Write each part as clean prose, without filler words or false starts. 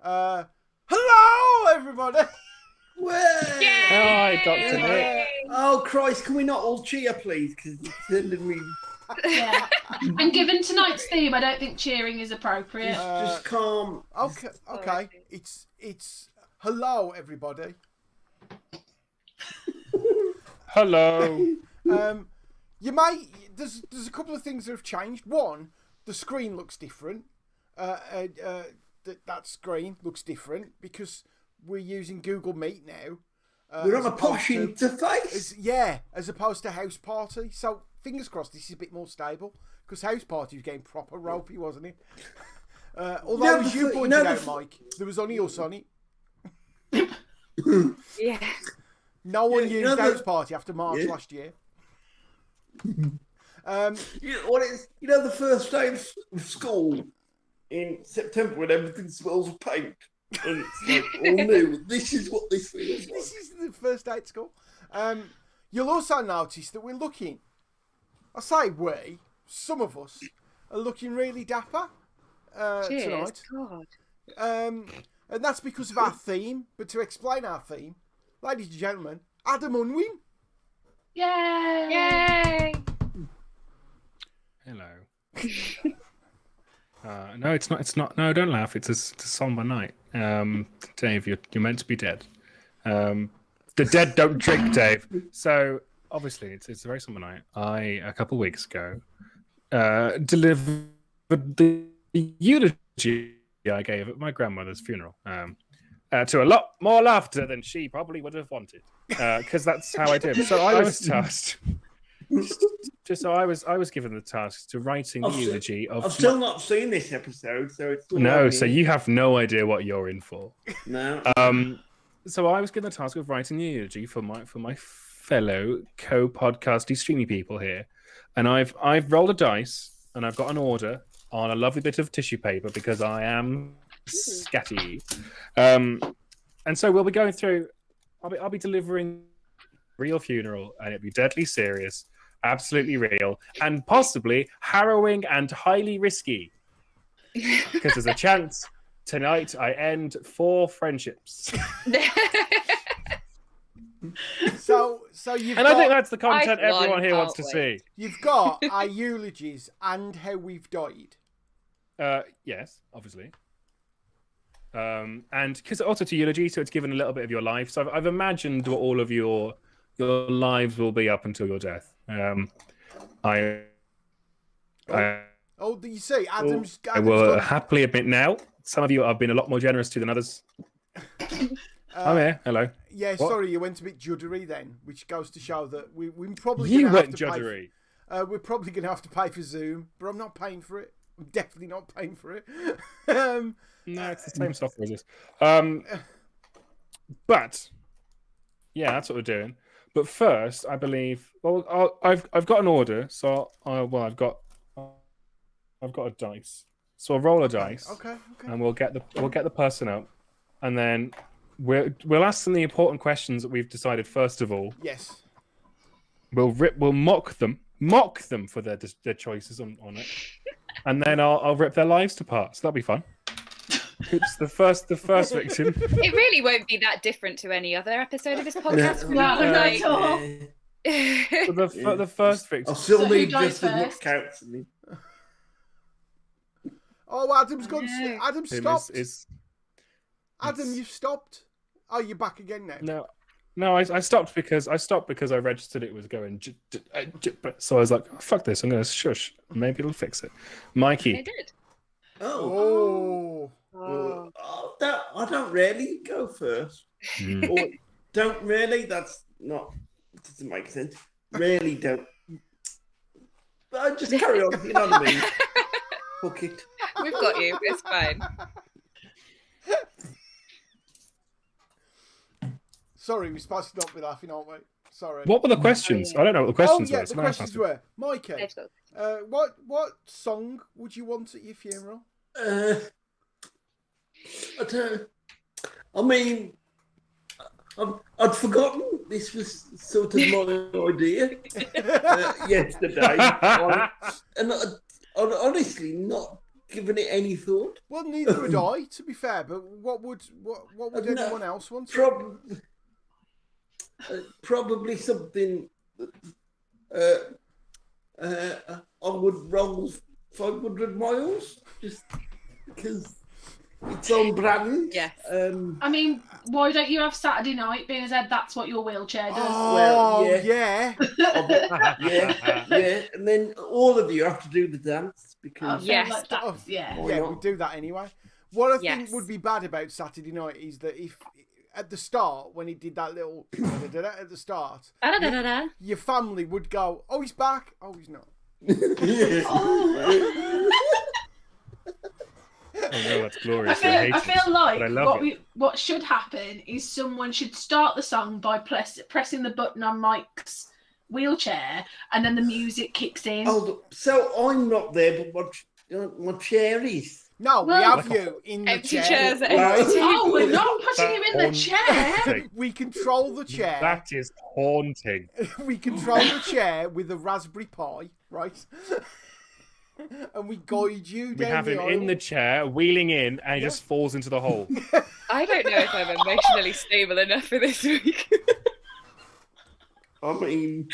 Hello, everybody. Hi, Dr. Nick. Oh, Christ, can we not all cheer, please? Because it's ending me. Yeah. And given tonight's theme, I don't think cheering is appropriate. Just calm. Okay. It's hello, everybody. Hello. You may there's a couple of things that have changed. One, the screen looks different. That screen looks different because we're using Google Meet now. We're on a posh interface. As opposed to House Party. So fingers crossed this is a bit more stable because House Party was getting proper ropey, wasn't it? Although, as you pointed out, Mike, there was only us on it. Yeah. No one used House Party after March last year. The first day of school in September when everything smells of paint and it's like all new. This is what this feels like. This is the first day at school. You'll also notice that we're looking. I say we, some of us are looking really dapper tonight. God. And that's because of our theme. But to explain our theme, ladies and gentlemen, Adam Unwin. Yay! Yay! Hello. No, it's not. It's not. No, don't laugh. It's a somber night. Dave, you're meant to be dead. The dead don't drink, Dave. So obviously, it's a very somber night. A couple of weeks ago, delivered the eulogy I gave at my grandmother's funeral. To a lot more laughter than she probably would have wanted, because that's how I did. So I was tasked. I was given the task to writing the eulogy of. I've still not seen this episode, so it's no. So you have no idea what you're in for. No. So I was given the task of writing the eulogy for my fellow co-podcasty streamy people here, and I've rolled a dice and I've got an order on a lovely bit of tissue paper because I am scatty. And so we'll be going through. I'll be delivering real funeral, and it'll be deadly serious, absolutely real, and possibly harrowing and highly risky. Because there's a chance tonight I end 4 friendships. So you've and got, I think that's the content everyone here wants to see. You've got our eulogies and how we've died. Yes, obviously. And because also to eulogy, so it's given a little bit of your life. So I've imagined what all of your lives will be up until your death. You see, Adam's I will happily admit now, some of you I've been a lot more generous to than others. I'm here. Hello. Yeah, What? sorry, you went a bit juddery then, which goes to show that we probably You gonna went have to juddery. we're probably going to have to pay for Zoom, but I'm not paying for it. I'm definitely not paying for it. No, it's the same software as this. But yeah, that's what we're doing. But first, I believe. Well, I've got an order, so I've got a dice. So I'll roll a dice. Okay. And we'll get the person up, and then we'll ask them the important questions that we've decided first of all. Yes. We'll mock them for their choices on it, and then I'll rip their lives apart. So that'll be fun. It's the first victim. It really won't be that different to any other episode of this podcast. No, not at all. So the first victim. I'll still who need dies just as much first? counts. Me. Oh, Adam's gone. No. Adam Tim stopped. is Adam, you've stopped. Oh, you're back again now. No, I stopped because I registered it was going. So I was like, oh, fuck this, I'm going to shush. Maybe it'll fix it. Mikey. It did. Oh. I don't really go first. Or don't really. That's not. Doesn't make sense. Really don't. But I just carry on. You know what I mean? Hook it. We've got you. It's fine. Sorry, we're supposed to not be laughing, aren't we? Sorry. What were the questions? I don't know what the questions were. The questions were, Mikey, Dave's got- what song would you want at your funeral? I don't. I mean, I'd forgotten this was sort of my idea yesterday, and I'd honestly not given it any thought. Well, neither would I, to be fair. But what would No, anyone else want? Probably something. I would roll 500 miles just because it's on brand. Yes. I mean, why don't you have Saturday night, being as that's what your wheelchair does? Oh, Well, yeah. yeah, and then all of you have to do the dance I because feel Yes. like that's, yeah. Why Yeah, not? we do that anyway. What I think Yes. would be bad about Saturday night is that if at the start, when he did that little at the start, Da-da-da-da-da. your family would go, "Oh, he's back. Oh, he's not." Oh no, that's I glorious. feel, I feel like but I love what should happen is someone should start the song by pressing the button on Mike's wheelchair, and then the music kicks in. So I'm not there, but my chair is. No, Well- we have you in the Empty chair. chairs are Right. empty. Oh, we're not putting you in the chair. Haunting. We control the chair. That is haunting. We control the chair with a Raspberry Pi, right? And we guide you We down have the him aisle. in the chair, wheeling in, and he just falls into the hole. I don't know if I'm emotionally stable enough for this week. I mean,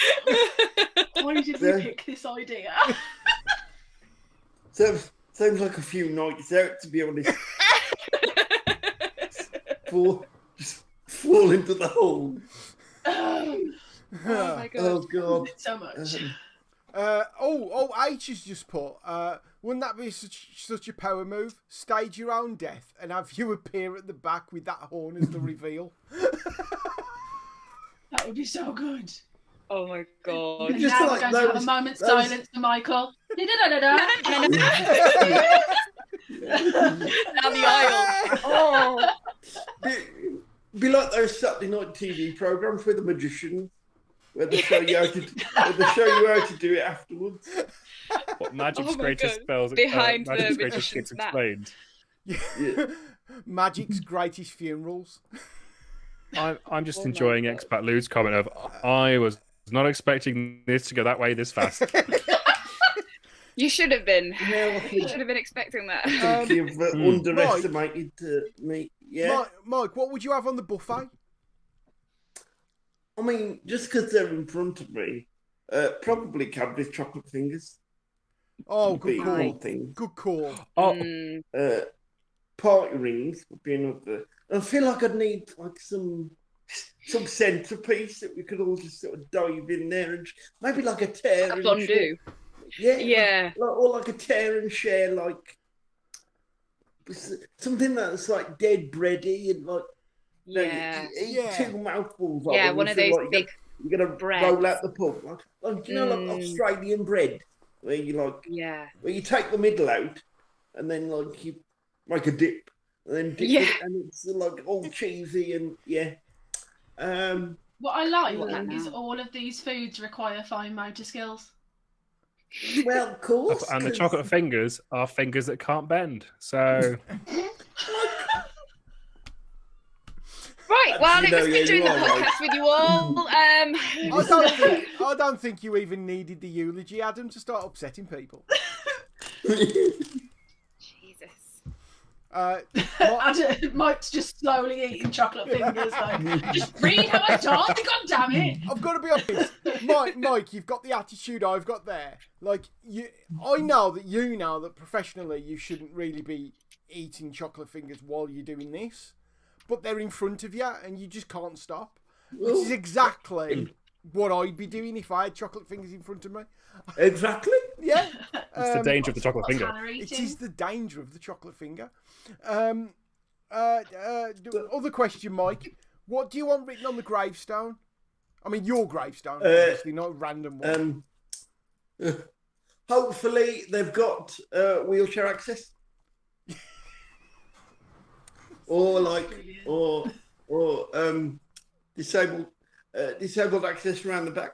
Why did we pick this idea? sounds like a few nights out, to be honest. Just fall into the hole. Oh, Oh my god. Oh God. so much. H has just put, wouldn't that be such a power move? Stage your own death and have you appear at the back with that horn as the reveal. That would be so good. Oh my god. Just Now like we're going to have a those- moment's those- silence for Michael. Da-da-da-da-da. Down the aisle. Oh. Be like those Saturday night TV programs with the magicians, where they show you how to do it afterwards. What magic's Oh my greatest God. spells? Behind the magic's greatest magician's gets map. explained. Yeah. Magic's greatest funerals. I'm just Oh my enjoying God. Expat Lou's comment of I was not expecting this to go that way this fast. You should have been. Now I You think should have been expecting that. you've underestimated me. Yeah. Mike, what would you have on the buffet? I mean, just because they're in front of me, probably Cadbury's chocolate fingers. Oh, would be good one call. thing. Good call. Oh, Mm, Party rings would be another. I feel like I'd need like some centerpiece that we could all just sort of dive in there and maybe like a tear a and fondue. share. Yeah, Yeah. or like a tear and share, like something that's like dead bready and like you know, Yeah. you eat Yeah. two mouthfuls of Yeah, it, one you of feel those like big you're gonna breads. roll out the pub, like you know, like Mm. Australian bread, where you like Yeah. where you take the middle out and then like you make a dip and then dip Yeah. it, and it's like all cheesy and yeah. What I like I want that is now. all of these foods require fine motor skills. Well, of course. and the 'cause- chocolate fingers are fingers that can't bend. So Right, well, You it know, was yeah, good doing you the are right. podcast with you all. I don't think you even needed the eulogy, Adam, to start upsetting people. Jesus. Mike's just slowly eating chocolate fingers. Like, just read how I talk, god damn it. I've got to be honest, Mike, you've got the attitude I've got there. Like I know that professionally you shouldn't really be eating chocolate fingers while you're doing this, but they're in front of you and you just can't stop. Which is exactly what I'd be doing if I had chocolate fingers in front of me. Exactly. Yeah, it's the danger of the chocolate What's finger. Hannah it eating? is the danger of the chocolate finger. Other question, Mike. What do you want written on the gravestone? I mean, your gravestone, obviously, not a random one. Hopefully they've got wheelchair access, or disabled access around the back.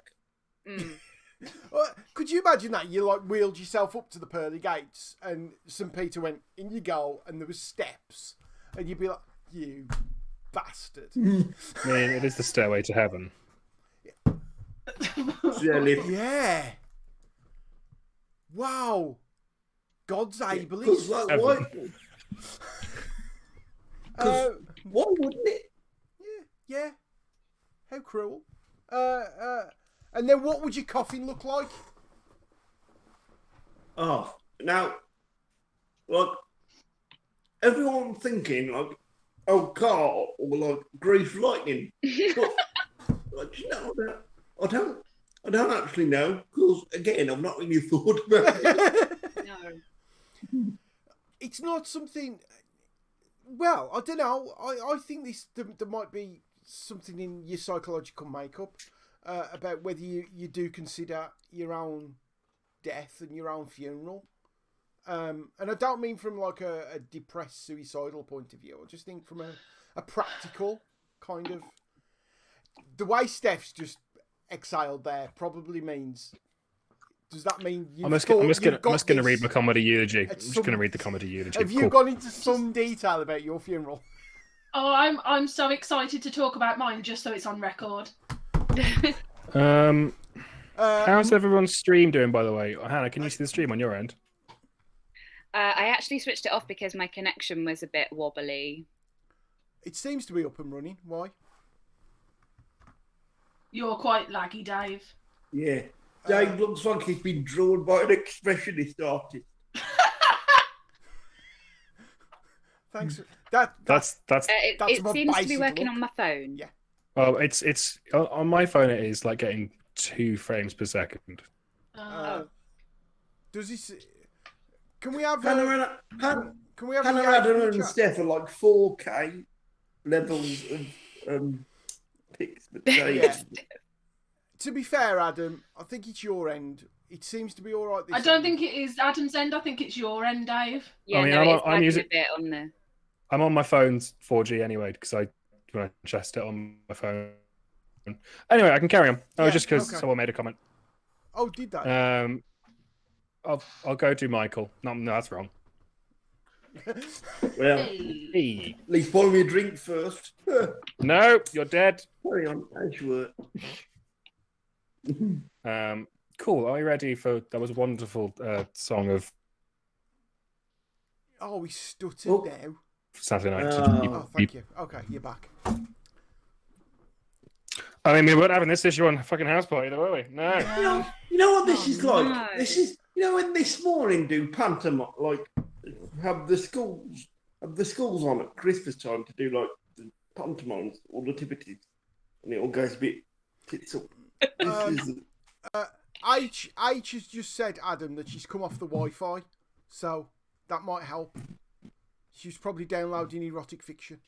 Mm. Could you imagine that you like wheeled yourself up to the pearly gates, and St. Peter went in you go, and there was steps, and you'd be like, "You bastard!" I mean, it is the stairway to heaven. Yeah, lift. Yeah. Wow. God's able. Because like, why? Why wouldn't it? Yeah. How cruel. And then what would your coffin look like? Oh, now, like, everyone thinking, like, oh, car, or like, Grease Lightning. But, like, you know, I don't actually know, because, again, I've not really thought about it. No. It's not something... Well, I don't know. I think there might be something in your psychological makeup about whether you do consider your own death and your own funeral. And I don't mean from like a depressed, suicidal point of view. I just think from a practical kind of... The way Steph's just exhaled there probably means... Does that mean I'm just going to read my comedy eulogy. I'm just going to read the comedy eulogy. Have you gone into some detail about your funeral? Oh, I'm so excited to talk about mine just so it's on record. How's everyone's stream doing, by the way? Hannah, can you see the stream on your end? I actually switched it off because my connection was a bit wobbly. It seems to be up and running. Why? You're quite laggy, Dave. Yeah. Dave looks like he's been drawn by an expressionist artist. Thanks. That's It seems to be working look. on my phone. Yeah. well, it's on my phone. It is like getting 2 frames per second. Does this? Can we have? Hannah Can we have? Hannah, a Adam, chat? and Steph are like 4K levels of pics. But Dave, Yeah. To be fair, Adam, I think it's your end. It seems to be all right. This I don't end. think it is Adam's end. I think it's your end, Dave. Yeah, I mean, no, I'm it's lagging using- a bit on the... I'm on my phone's 4G anyway because I just it on my phone. Anyway, I can carry on. Yeah, Just because okay. someone made a comment. Oh, did that? I'll go to Michael. No, that's wrong. well, Hey. Hey. at least buy me a drink first. No, you're dead. Carry on, as you were. Cool. Are you ready for that? Was a wonderful song of Oh, we stuttered Oh. now. Saturday night. Oh, thank you. Okay, you're back. I mean, we weren't having this issue on fucking house party, though, were we? No. You know what this is like? no. This is, you know, when this morning do pantomime, like have the schools on at Christmas time to do like the pantomimes or nativities, and it all goes a bit tits up. This is, H has just said, Adam, that she's come off the Wi-Fi, so that might help. She's probably downloading erotic fiction.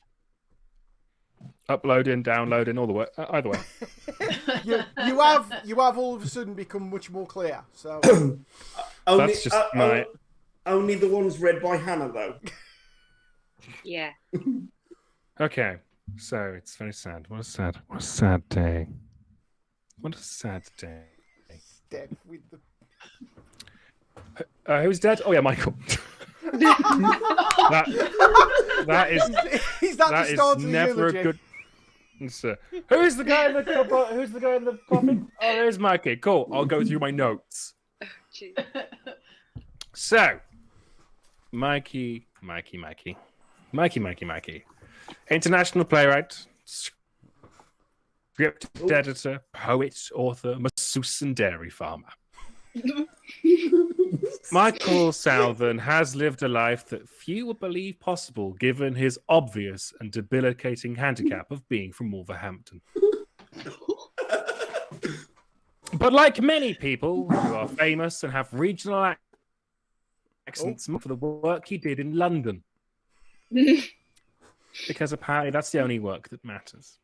Uploading, downloading, all the way. Either way. You have all of a sudden become much more clear. So only, That's just my. only the ones read by Hannah though. Yeah. Okay, so it's very sad. What a sad day. What a sad day. Steph with the Who's dead? Oh yeah, Michael. that is is that the start of the never a eulogy? good answer. Who's the guy in the Who's the guy in the coffin? Oh, there's Mikey. Cool. I'll go through my notes. Gee. So, Mikey. International playwright, script editor, poet, author, masseuse, and dairy farmer. Michael Southern has lived a life that few would believe possible given his obvious and debilitating handicap of being from Wolverhampton. But like many people who are famous and have regional accents for the work he did in London. Because apparently that's the only work that matters.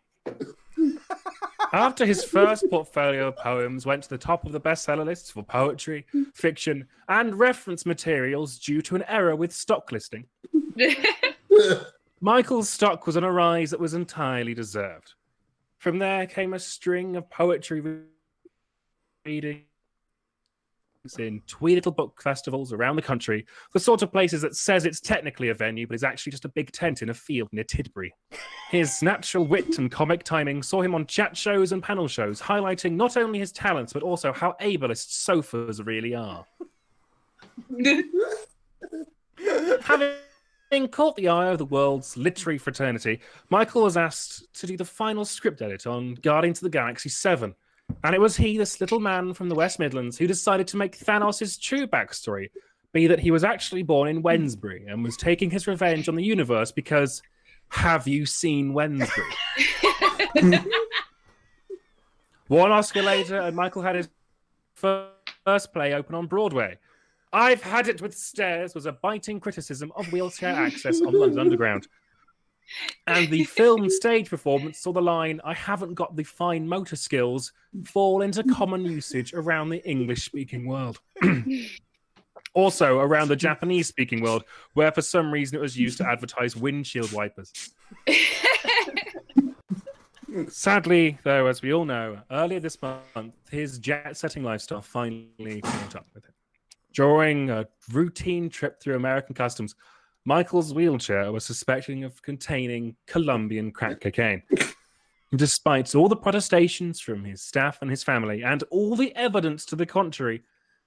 After his first portfolio of poems went to the top of the bestseller lists for poetry, fiction, and reference materials due to an error with stock listing, Michael's stock was on a rise that was entirely deserved. From there came a string of poetry readings in twee little book festivals around the country, the sort of places that says it's technically a venue, but is actually just a big tent in a field near Tidbury. His natural wit and comic timing saw him on chat shows and panel shows, highlighting not only his talents, but also how ableist sofas really are. Having caught the eye of the world's literary fraternity, Michael was asked to do the final script edit on Guardians of the Galaxy 7. And it was he, this little man from the West Midlands, who decided to make Thanos' true backstory be that he was actually born in Wednesbury and was taking his revenge on the universe because, have you seen Wednesbury? One Oscar later, and Michael had his first play open on Broadway. I've Had It With Stairs was a biting criticism of wheelchair access on London Underground. And the film stage performance saw the line, I haven't got the fine motor skills, fall into common usage around the English-speaking world. Also around the Japanese-speaking world, where for some reason it was used to advertise windshield wipers. Sadly, though, as we all know, earlier this month, his jet-setting lifestyle finally caught up with him. During a routine trip through American customs, Michael's wheelchair was suspected of containing Colombian crack cocaine. Despite all the protestations from his staff and his family, and all the evidence to the contrary,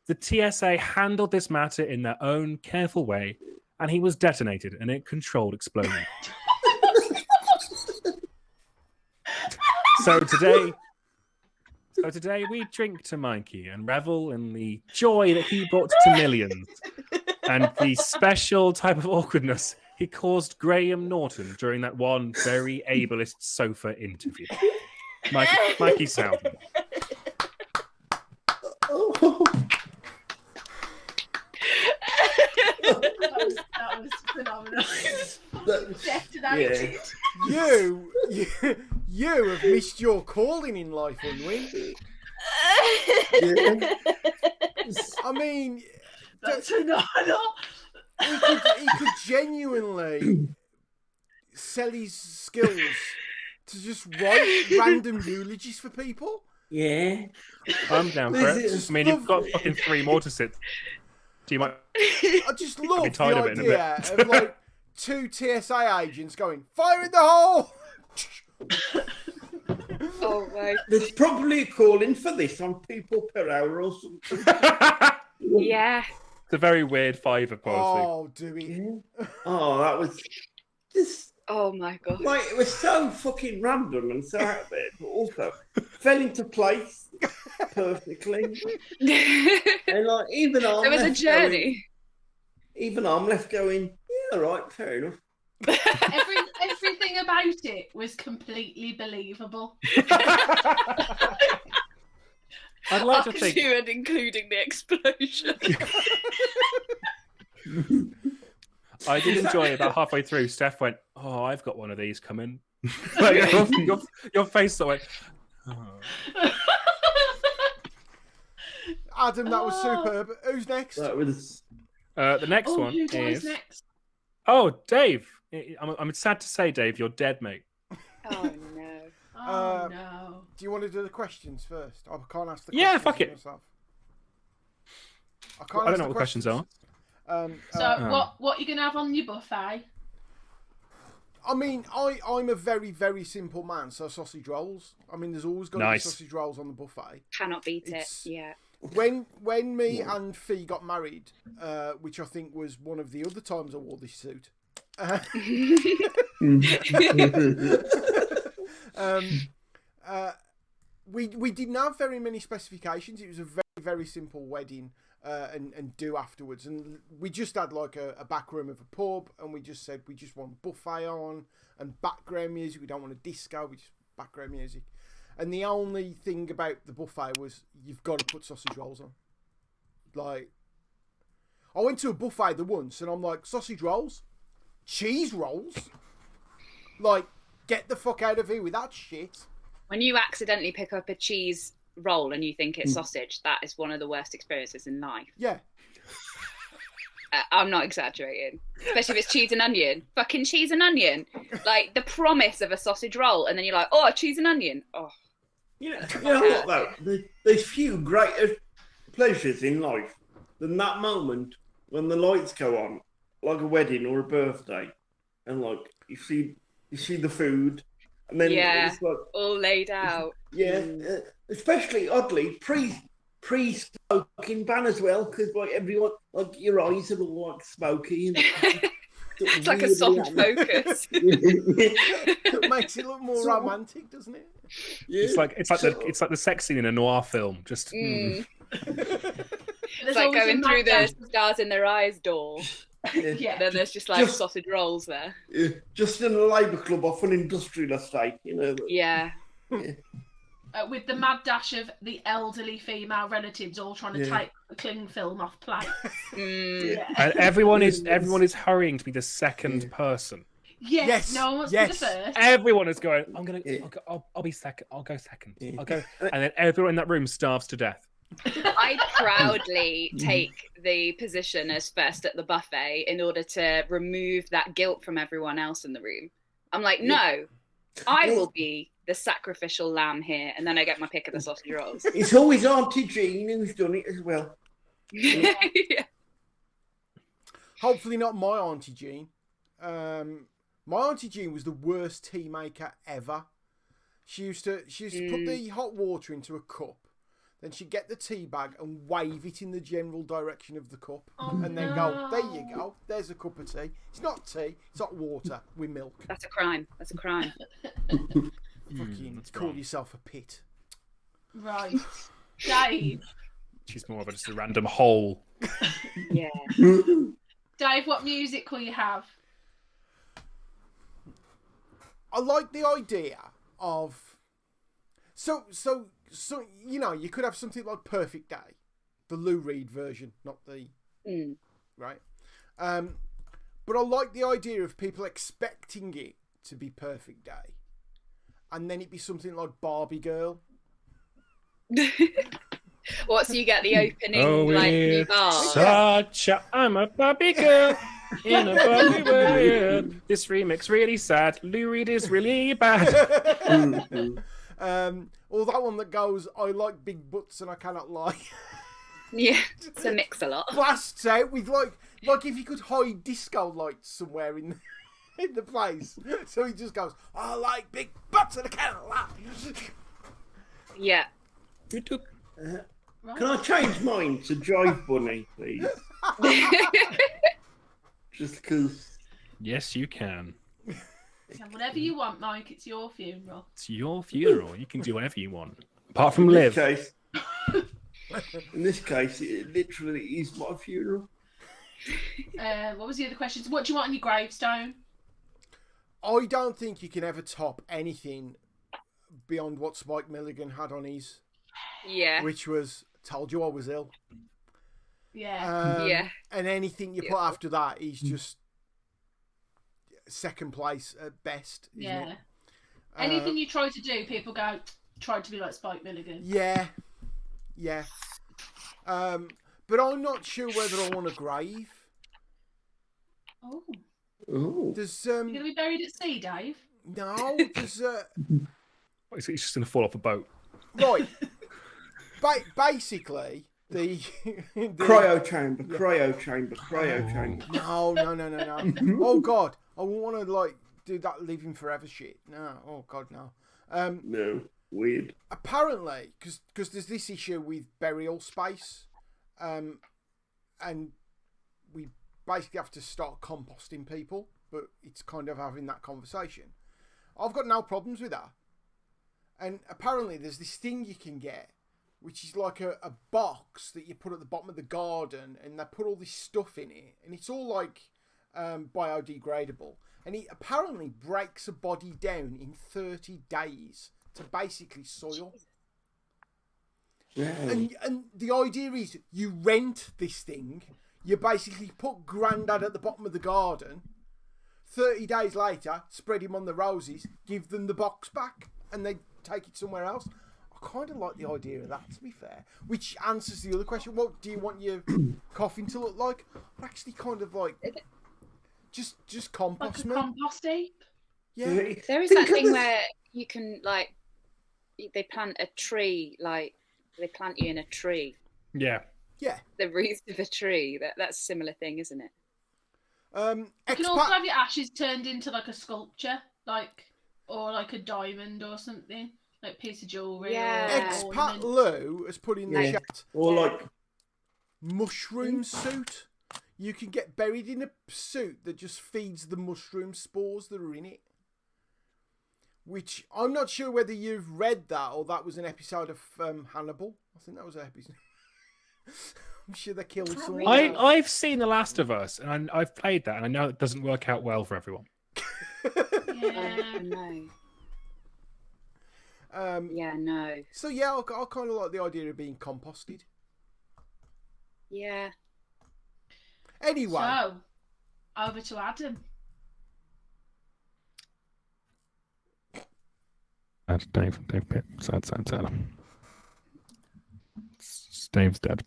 the TSA handled this matter in their own careful way, and he was detonated in a controlled explosion. So today we drink to Mikey and revel in the joy that he brought to millions and the special type of awkwardness he caused Graham Norton during that one very ableist sofa interview. Mikey Southern. That was phenomenal. Detonated. You have missed your calling in life, Unwin. I mean, That's phenomenal. he could genuinely sell his skills to just write random eulogies for people. Yeah. I'm down for it. I mean, you've got fucking 3 more to sit. Do you mind? I just love the tired of it in a idea of like 2 TSA agents going, fire in the hole! Oh my. There's probably a calling for this on people per hour or something. Yeah. It's a very weird fiver policy. Oh, do it. Oh, that was just Oh my god. like it was so fucking random and so out there, but also fell into place perfectly. And like even I'm There was a left journey. even I'm left going, yeah, right, fair enough. Everything about it was completely believable. I'd like to Up think. to and including the explosion. I did enjoy about halfway through. Steph went, "Oh, I've got one of these coming." Like your face sort of went, "Oh." Adam, that was superb. Who's next? That was The next one Who goes is. next? Oh, Dave. I'm sad to say, Dave, you're dead, mate. Oh no. Oh no. Do you want to do the questions first? I can't ask the questions Yeah, fuck it. myself. I don't know what the questions are. So what are you gonna have on your buffet? I mean, I'm a very, very simple man, so sausage rolls. I mean, there's always got to be Nice. sausage rolls on the buffet. Cannot beat It's- it. Yeah. When me and Fee got married, which I think was one of the other times I wore this suit, we didn't have very many specifications. It was a very, very simple wedding and do afterwards. And we just had like a back room of a pub, and we just said we just want buffet on and background music. We don't want a disco, we just background music. And the only thing about the buffet was you've got to put sausage rolls on. Like, I went to a buffet the once and I'm like, sausage rolls? Cheese rolls? Like, get the fuck out of here with that shit. When you accidentally pick up a cheese roll and you think it's sausage, that is one of the worst experiences in life. Yeah. I'm not exaggerating. Especially if it's cheese and onion. Fucking cheese and onion. Like the promise of a sausage roll, and then you're like, oh, cheese and onion. Oh. you know what though? There's few greater pleasures in life than that moment when the lights go on, like a wedding or a birthday, and like you see the food, and then Yeah. it's like All laid out. especially oddly pre pre-smoking ban as well, because like everyone, like your eyes are all like smoky. And It's like a soft focus. It makes it look more So- romantic, doesn't it? Yeah. It's like the sex scene in a noir film. Just Mm. There's It's like always a going mad through the dash- stars in their eyes door. Yeah. And then there's just like Just- sausage rolls there. Yeah, just in a labour club off an industrial estate, you know. Yeah. With the mad dash of the elderly female relatives all trying to Yeah. take the cling film off plate. Mm. Yeah. and everyone is hurrying to be Mm. the second person. Yes, Yes, no one wants yes. to be the first. Everyone is going. Yeah. I'll be second. I'll go second. Yeah. I'll go. And then everyone in that room starves to death. I proudly take the position as first at the buffet in order to remove that guilt from everyone else in the room. I'm like, no, I will be the sacrificial lamb here, and then I get my pick of the sausage rolls. It's always Auntie Jean who's done it as well. Yeah. Hopefully not my Auntie Jean. My Auntie Jean was the worst tea maker ever. She used to put the hot water into a cup, then she'd get the tea bag and wave it in the general direction of the cup, Oh, and then go, there you go, there's a cup of tea. It's not tea, it's hot water with milk. That's a crime. That's a crime. Fucking that's call wrong. yourself a pit. Right. Dave. She's more of just a random hole. Yeah. Dave, what music will you have? I like the idea of so you know, you could have something like Perfect Day, the Lou Reed version, not the Mm. right. But I like the idea of people expecting it to be Perfect Day, and then it be something like Barbie Girl. What, so you get the opening, Oh, like, new we're bar? I'm a Barbie girl in a Barbie world. This remix really sad. Lou Reed is really bad. Or that one that goes, I like big butts and I cannot lie. Yeah, it's a mix a lot. Blasts out with like if you could hide disco lights somewhere in the place. So he just goes, I like big butts and I cannot lie. Yeah. Right. Can I change mine to Jive Bunny, please? Just because. Yes, you can. Yeah, whatever you want, Mike. It's your funeral. It's your funeral. You can do whatever you want. Apart from In live. this case, it literally is my funeral. What was the other questions? What do you want on your gravestone? I don't think you can ever top anything beyond what Spike Milligan had on his, Yeah. which was "Told you I was ill." Yeah. Yeah. And anything you put Beautiful. after that is just second place at best. Isn't Yeah. It? Anything you try to do, people go, try to be like Spike Milligan. Yeah. Yeah. But I'm not sure whether I want a grave. Oh. Oh. There's You're going to be buried at sea, Dave? no. There's It's just going to fall off a boat. right. Basically, the Cryo chamber. No. Oh God, I wouldn't want to like do that living forever shit. No. Oh God, no. No. Weird. Apparently, because there's this issue with burial space, and we basically have to start composting people, but it's kind of having that conversation. I've got no problems with that. And apparently there's this thing you can get, which is like a box that you put at the bottom of the garden, and they put all this stuff in it, and it's all like biodegradable. And it apparently breaks a body down in 30 days to basically soil. Yeah. And the idea is you rent this thing, you basically put Grandad at the bottom of the garden, 30 days later, spread him on the roses, give them the box back, and they take it somewhere else. I kind of like the idea of that, to be fair. Which answers the other question, what do you want your coffin to look like? I actually kind of like, just Like compost a me. compost heap? Yeah. There is Think that of thing this- where you can, like, they plant a tree, like, they plant you in a tree. Yeah. Yeah. The roots of a tree. That's a similar thing, isn't it? You can also have your ashes turned into like a sculpture, like, or like a diamond or something. Like piece of jewellery. Yeah. Or Expat Lou has put in the Yeah. chat Or like, mushroom suit. You can get buried in a suit that just feeds the mushroom spores that are in it. Which I'm not sure whether you've read that or that was an episode of Hannibal. I think that was an episode. I'm sure they killed someone. I've seen The Last of Us, and I've played that, and I know it doesn't work out well for everyone. Yeah. No. Yeah, No. So yeah, I kind of like the idea of being composted. Yeah. Anyway, So, over to Adam. That's Dave Pitt. Sad. Dave's dead.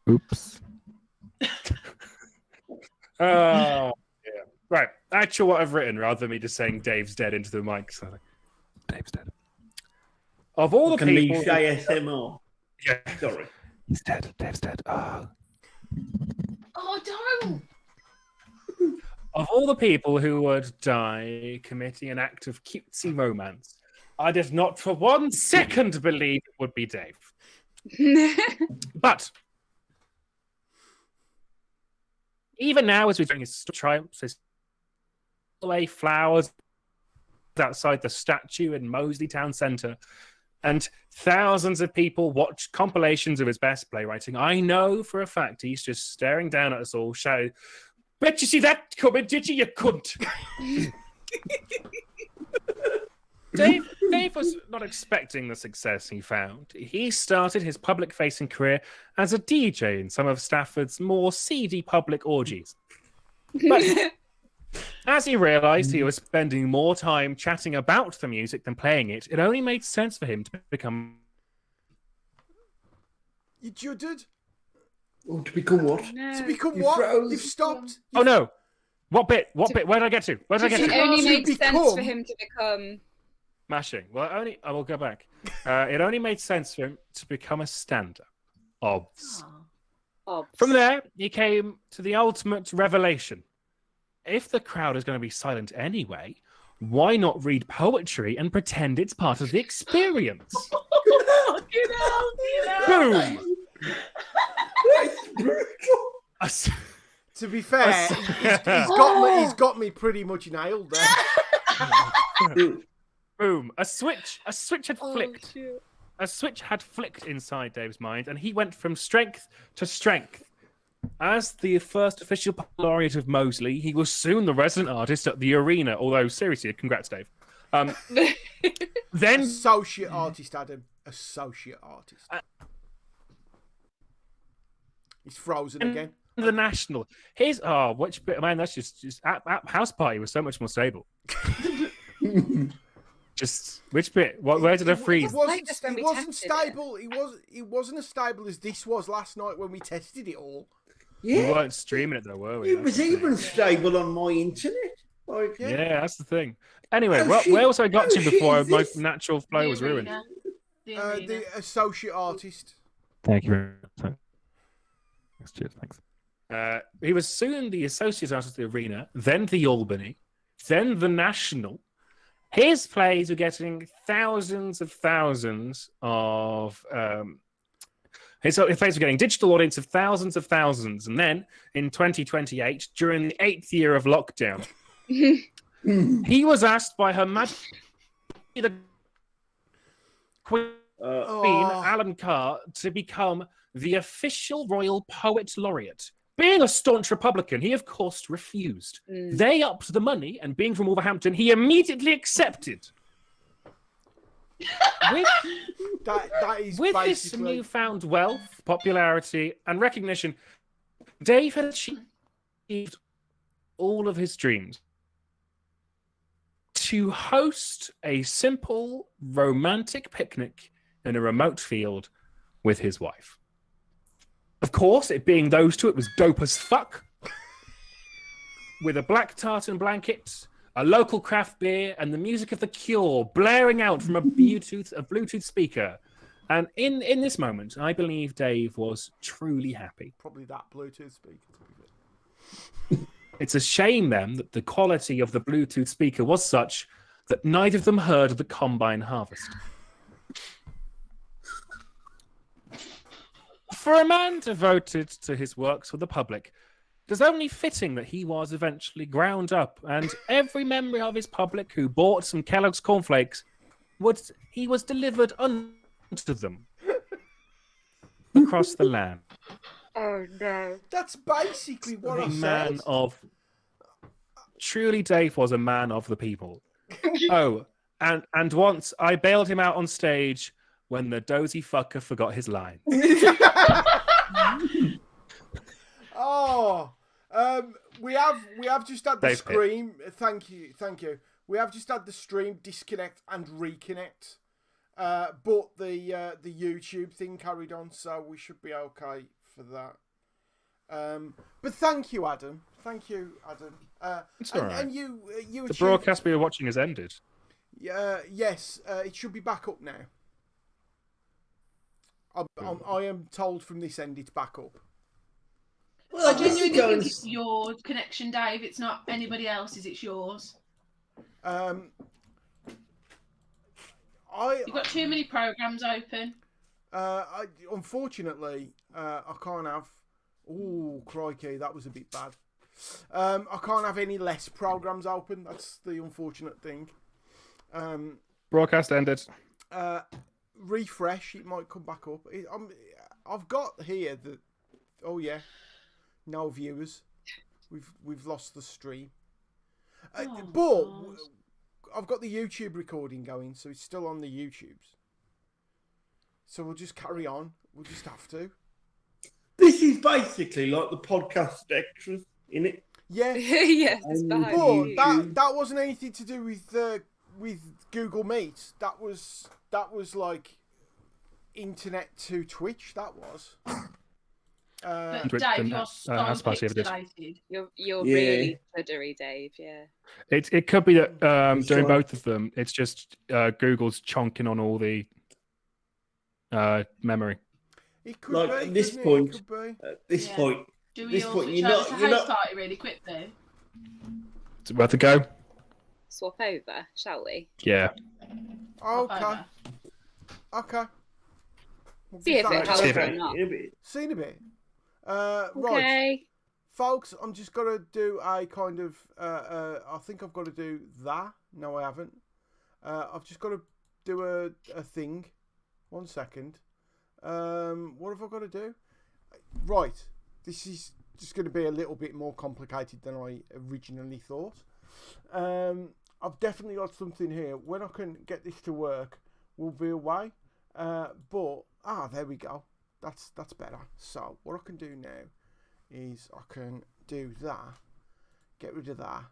Oops. Oh, yeah. Right. Actual what I've written, rather than me just saying Dave's dead into the mic. So like, Dave's dead. Of all the can people... niche ASMR. Yeah. Sorry. He's dead. Dave's dead. Oh. Oh, don't! Of all the people who would die committing an act of cutesy romance, I did not for 1 second believe it would be Dave. But even now, as we're doing his triumphs, his lay flowers outside the statue in Moseley Town Centre, and thousands of people watch compilations of his best playwriting, I know for a fact he's just staring down at us all, shouting, "Bet you see that coming, did you cunt?" Dave was not expecting the success he found. He started his public-facing career as a DJ in some of Stafford's more seedy public orgies. But as he realised he was spending more time chatting about the music than playing it, it only made sense for him to become... you juddered. Oh, to become what? To become You what? froze. You've stopped. Oh no! What bit? Where did I get to? It to? only To made sense become- for him to become. Mashing. Well, I will go back. It only made sense for him to become a stand-up. Obs. Oh, From there, he came to the ultimate revelation. If the crowd is going to be silent anyway, why not read poetry and pretend it's part of the experience? Boom! That's brutal. To be fair, he's got me pretty much nailed there. Boom! A switch had Oh, flicked. shit. A switch had flicked inside Dave's mind, and he went from strength to strength. As the first official laureate of Moseley, he was soon the resident artist at the Arena. Although, seriously, congrats, Dave. Then Associate artist, Adam. Associate artist. He's frozen again. the National. Here's which bit? Man, that's just at House Party was so much more stable. Just which bit? Where did I freeze? Like this when It we wasn't tested it. stable. It wasn't as stable as this was last night when we tested it all. We Yeah, weren't streaming it though, were we? it That's was the thing. even stable on my internet. Like, Yeah, that's the thing. Anyway, Oh, where shit. else I got Oh, to shit, before is my this- natural flow was ruined? The associate artist. Thank you very much. Cheers, thanks. He was soon the associate artist of the Arena, then the Albany, then the National. His plays were getting thousands of his plays were getting digital audience of thousands, and then in 2028, during the 8th year of lockdown, he was asked by Her Majesty the Queen Oh. Alan Carr to become the official Royal Poet Laureate. Being a staunch Republican, he of course refused. They upped the money, and being from Wolverhampton, he immediately accepted. That is With this basically newfound wealth, popularity, and recognition, Dave had achieved all of his dreams. To host a simple, romantic picnic in a remote field with his wife. Of course, it being those two, it was dope as fuck. With a black tartan blanket, a local craft beer, and the music of The Cure blaring out from a Bluetooth speaker. And in this moment, I believe Dave was truly happy. probably that Bluetooth speaker. To be fair. It's a shame then that the quality of the Bluetooth speaker was such that neither of them heard of the combine harvest. For a man devoted to his works for the public, it is only fitting that he was eventually ground up, and every memory of his public who bought some Kellogg's cornflakes he was delivered unto them across the land. Oh no. That's basically what I A said. man of truly, Dave was a man of the people. Oh, and once I bailed him out on stage when the dozy fucker forgot his line. Oh, we have just had the Dave stream. Thank you. We have just had the stream disconnect and reconnect, but the YouTube thing carried on, so we should be okay for that. But thank you, Adam. It's all right. And you The achieved- broadcast we were watching has ended. yes, it should be back up now. I am told from this end it's back up. Well, I I guess genuinely you go think and it's your connection, Dave. It's not anybody else's, it's yours. You've got too many programs open. Unfortunately, I can't have. Oh, crikey, that was a bit bad. I can't have any less programs open. That's the unfortunate thing. Broadcast ended. Refresh, it might come back up. I've got here that. Oh yeah, no viewers. We've lost the stream. But I've got the YouTube recording going, so it's still on the YouTubes. So we'll just carry on. We'll just have to. this is basically like the podcast extras, innit? Yeah. Yes, it's behind But you. that wasn't anything to do with Google Meet. That was like internet to Twitch. That was. But Twitch Dave, and you're Ask so Party ever did. pixelated. You're Yeah. really puddery, Dave. Yeah. It could be that doing Sure. both of them, it's just Google's chonking on all the memory. It could Like, be. at this couldn't point- it? It could be. At this Yeah. point, Do we This all point, switch you're over not- to you're host not- party really quickly? Is it worth a go? Swap over, shall we? Yeah. Okay. Okay. We'll See give if that it a helps go. See if or it- not. in a bit. See in a bit. Okay. Right, folks. I'm just gonna do a kind of. I think I've got to do that. No, I haven't. I've just got to do a thing. 1 second. What have I got to do? Right. This is just going to be a little bit more complicated than I originally thought. I've definitely got something here. When I can get this to work, we'll be away. But there we go. That's better. So what I can do now is I can do that, get rid of that,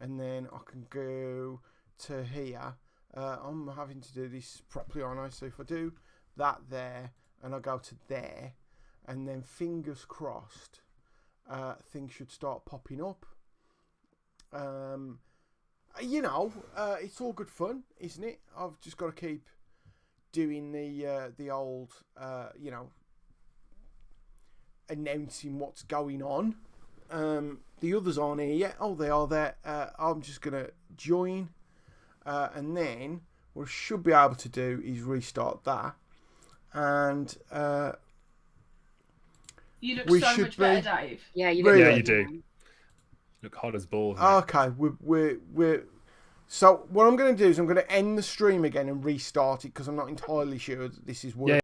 and then I can go to here. I'm having to do this properly, aren't I? So if I do that there, and I go to there, and then fingers crossed, things should start popping up. It's all good fun, isn't it? I've just got to keep doing the old, announcing what's going on. The others aren't here yet. Oh, they are there. I'm just gonna join, and then what I should be able to do is restart that, and You look We so should much better, be- Dave. Yeah, you Really? look Yeah, you good, do. man. Look hot as balls. mate. okay, we're. So what I'm going to do is I'm going to end the stream again and restart it because I'm not entirely sure that this is working. Yeah.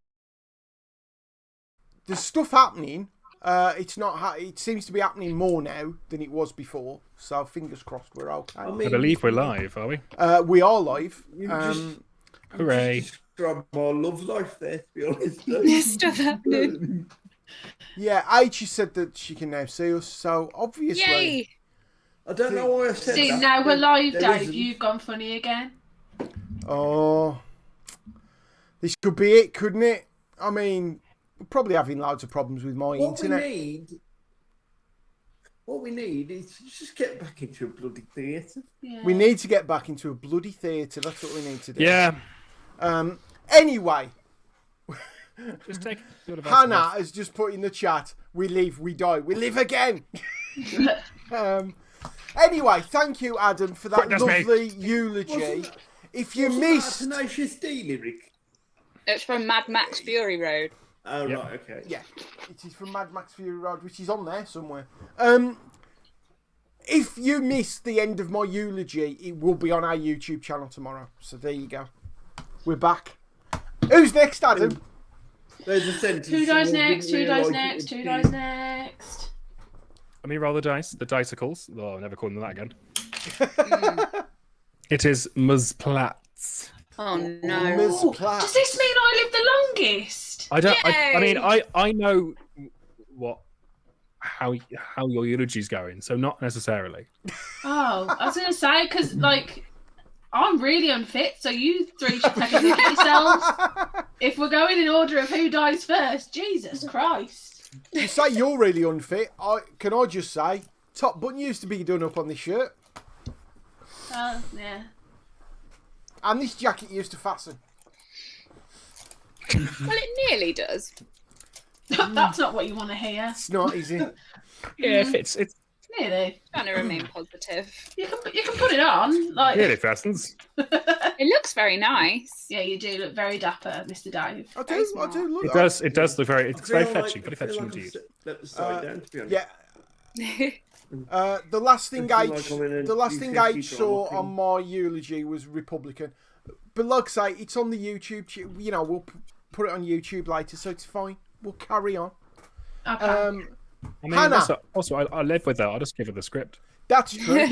There's stuff happening. It's not. It seems to be happening more now than it was before. So fingers crossed, we're okay. I I mean, believe we're live, are we? We are live. You just Hooray. describe my love life there, to be honest. Stuff happening. Yeah, Aichi said that she can now see us. So obviously, Yay! I don't know why I said See, that. now we're live, There Dave. isn't. You've gone funny again. oh, this could be it, couldn't it? I mean, we're probably having loads of problems with my What internet. we need is to just get back into a bloody theatre. Yeah. We need to get back into a bloody theatre. That's what we need to do. Yeah. Anyway, Just take good advice. Hannah has just put in the chat, we live, we die. We live again. Anyway, thank you, Adam, for that That's me. lovely eulogy. If you missed... Tenacious D lyric. It's from Mad Max Fury Road. Oh, Yep. right, okay. Yeah, it is from Mad Max Fury Road, which is on there somewhere. If you missed the end of my eulogy, it will be on our YouTube channel tomorrow. So there you go. We're back. Who's next, Adam? There's a sentence. Who dies someone next? didn't Who dies realise it next? would Who be- dies next? Let me roll the dice. The dicicles. Oh, I'll never call them that again. It is Muzplatz. Oh no. Ms. Ooh, Platt. does this mean I live the longest? I don't. I mean, Yay! I know how your eulogy's going, so not necessarily. Oh, I was going to say, because, like, I'm really unfit, so you three should take a look at yourselves. If we're going in order of who dies first, Jesus Christ. You say you're really unfit. Can I just say, top button used to be done up on this shirt, Yeah. and this jacket used to fasten. Well, it nearly does. That's not what you want to hear. It's not easy. Yeah, if it's Nearly. Trying to remain positive. You can put it on. Like, really fastens. It looks very nice. yeah, you do look very dapper, Mr. Dave. I Very do smart. look. It does. It does look very. I It's very feel fetching. like- Very I feel fetching like indeed. I've let the side down, to be honest. Yeah. The last thing It's like H, I'm in a the last thing UKC H saw drama on my eulogy was Republican, but like I say, it's on the YouTube. You know, we'll put it on YouTube later, so it's fine. We'll carry on. Okay. I mean, Hannah. also, I live with that. I'll just give her the script. That's true.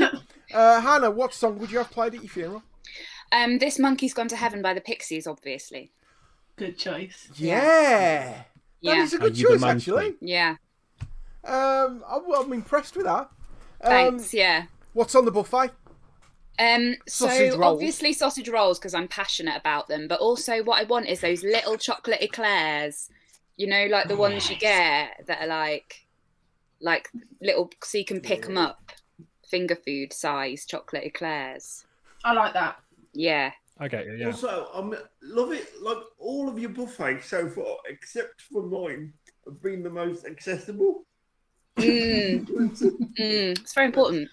Hannah, what song would you have played at your funeral? This Monkey's Gone to Heaven by the Pixies, obviously. Good choice. Yeah, that Yeah. is a Are good you the choice, monkey? actually. Yeah. I'm impressed with that. Thanks. Yeah. What's on the buffet? So Sausage rolls. obviously sausage rolls because I'm passionate about them, but also what I want is those little chocolate eclairs. You know, like the ones you get that are like little, so you can pick them up, finger food size chocolate eclairs. I like that. Yeah. Okay. Yeah. Also, I love it. Like all of your buffets so far, except for mine, have been the most accessible. It's very important.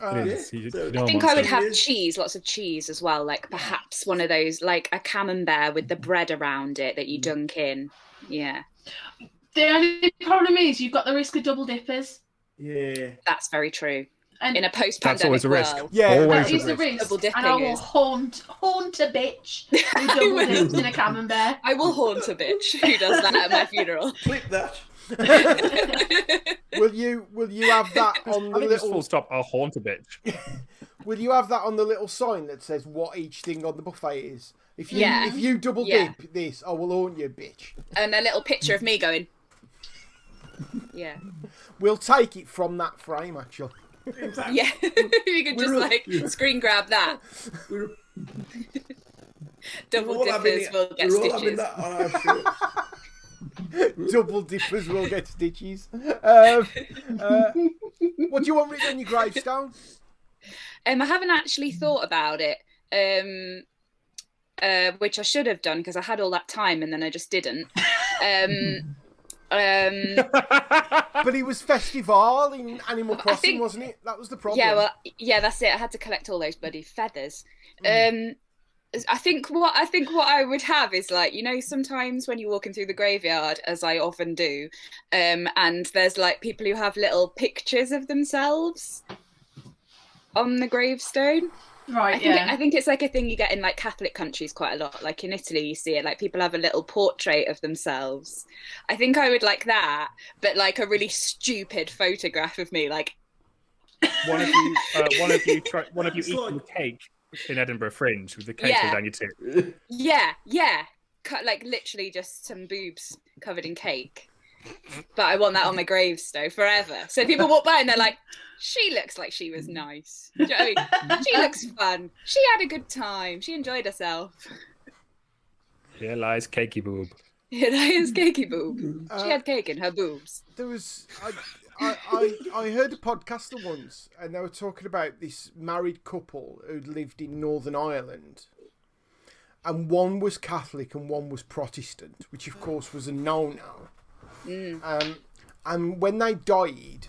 It is. yeah. You So- know I think I'm I would saying. have cheese, lots of cheese as well, like perhaps one of those, like a camembert with the bread around it that you dunk in. Yeah, The only problem is you've got the risk of double dippers. Yeah. that's very true. And In a That's post-pandemic always a risk. world. Yeah, Always that a is the risk. risk. Double dipping And I will is- haunt a bitch who double dips in a camembert. I will haunt a bitch who does that at my funeral. Clip that. Will you have that on the I think just full little? stop. I'll haunt a bitch. Will you have that on the little sign that says what each thing on the buffet is? If you double Yeah. dip this, I will haunt you, bitch. And a little picture of me going. Yeah. We'll take it from that frame, actually. In fact, Yeah. You could just We're- like screen grab that. we're, Double we're all having dippers will get we're all having stitches. that on our shirts. Double dippers will get stitches. What do you want written on your gravestone? I haven't actually thought about it, which I should have done because I had all that time and then I just didn't. But it was Festival in Animal Crossing, think- wasn't it? That was the problem. Yeah, well, yeah, that's it. I had to collect all those bloody feathers. I think what I would have is like, you know, sometimes when you're walking through the graveyard, as I often do, and there's like people who have little pictures of themselves on the gravestone. Right, I think it's like a thing you get in like Catholic countries quite a lot. Like in Italy, you see it. Like people have a little portrait of themselves. I think I would like that, but like a really stupid photograph of me. Like One of you It's eating like- the cake in Edinburgh Fringe with the cake Yeah. all down your tip. yeah, cut like literally just some boobs covered in cake. But I want that on my gravestone forever. So people walk by and they're like, "She looks like she was nice. Do you know what I mean? She looks fun. She had a good time. She enjoyed herself." Here lies cakey boob. Yeah, that is cakey boob. She had cake in her boobs. There was I heard a podcaster once, and they were talking about this married couple who'd lived in Northern Ireland, and one was Catholic and one was Protestant, which of course was a no-no. And when they died,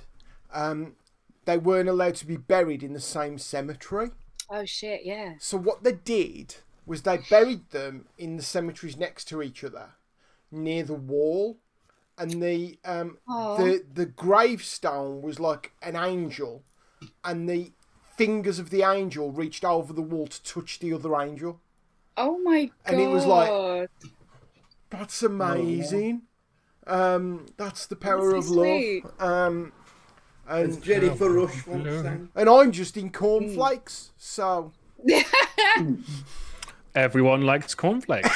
they weren't allowed to be buried in the same cemetery. Oh shit! Yeah. So what they did was they buried them in the cemeteries next to each other, near the wall, and the gravestone was like an angel, and the fingers of the angel reached over the wall to touch the other angel. Oh my god! And it was like, that's amazing. That's the power That's of so love. sweet. As Jennifer Rush once sang. And I'm just in cornflakes, so Everyone likes cornflakes.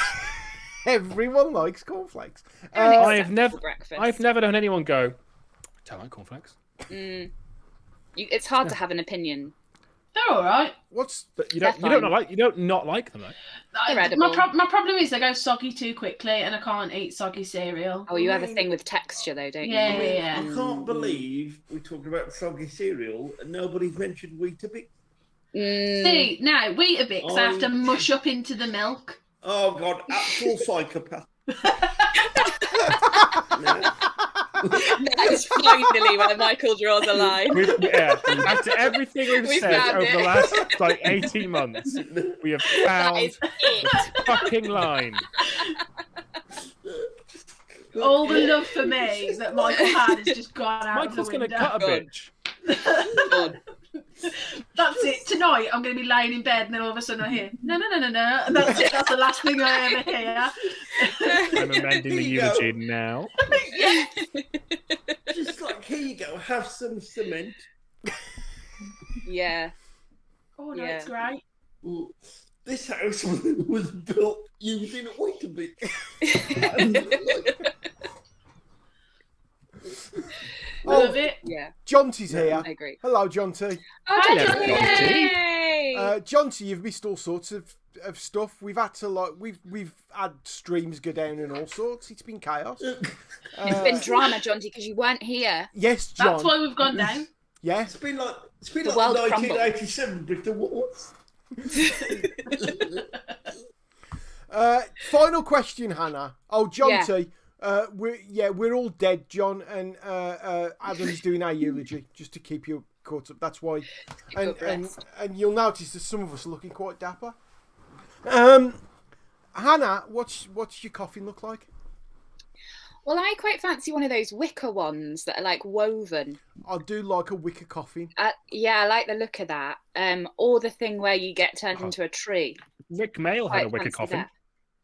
everyone likes cornflakes. I've never breakfast. known anyone go, don't like cornflakes. It's hard to have an opinion. They're all right. But you They're don't not like them though. They're edible. My problem is they go soggy too quickly, and I can't eat soggy cereal. Oh, you have a thing with texture though, don't you? Yeah. I can't believe we're talking about soggy cereal and nobody's mentioned Weetabix. See, now Weetabix I have to mush up into the milk. Oh God, actual psychopath. No. That is finally where Michael draws a line. After everything we've said found over it. the last like 18 months, we have That found is it. the fucking line. All the love for me that Michael had has just gone out Michael's of the going to window. cut a bitch. God. That's it. Tonight I'm going to be laying in bed, and then all of a sudden I hear no, and that's it. That's the last thing I ever hear. I'm amending the Here you go. eulogy now. Just like, here you go, have some cement. Yeah. Oh no, Yeah. it's great. Ooh, this house was built using Weetabix. Love it. Yeah. Jonty's here. I agree. Hello, Jonty. Oh, Hello, yay! Jonty, you've missed all sorts of stuff. We've had to we've had streams go down and all sorts. It's been chaos. It's been drama, Jonty, because you weren't here. Yes, John. That's why we've gone down. Yeah. It's been like The world the crumbled. 1987 Brit Awards. Final question, Hannah. Oh, Jonty. We're all dead, John, and Adam's doing our eulogy just to keep you caught up. That's why, and you'll notice that some of us are looking quite dapper. Hannah, what's your coffin look like? Well, I quite fancy one of those wicker ones that are like woven. I do like a wicker coffin. Yeah, I like the look of that. Or the thing where you get turned into a tree. Rick Mail had a Quite wicker fancy coffin. that.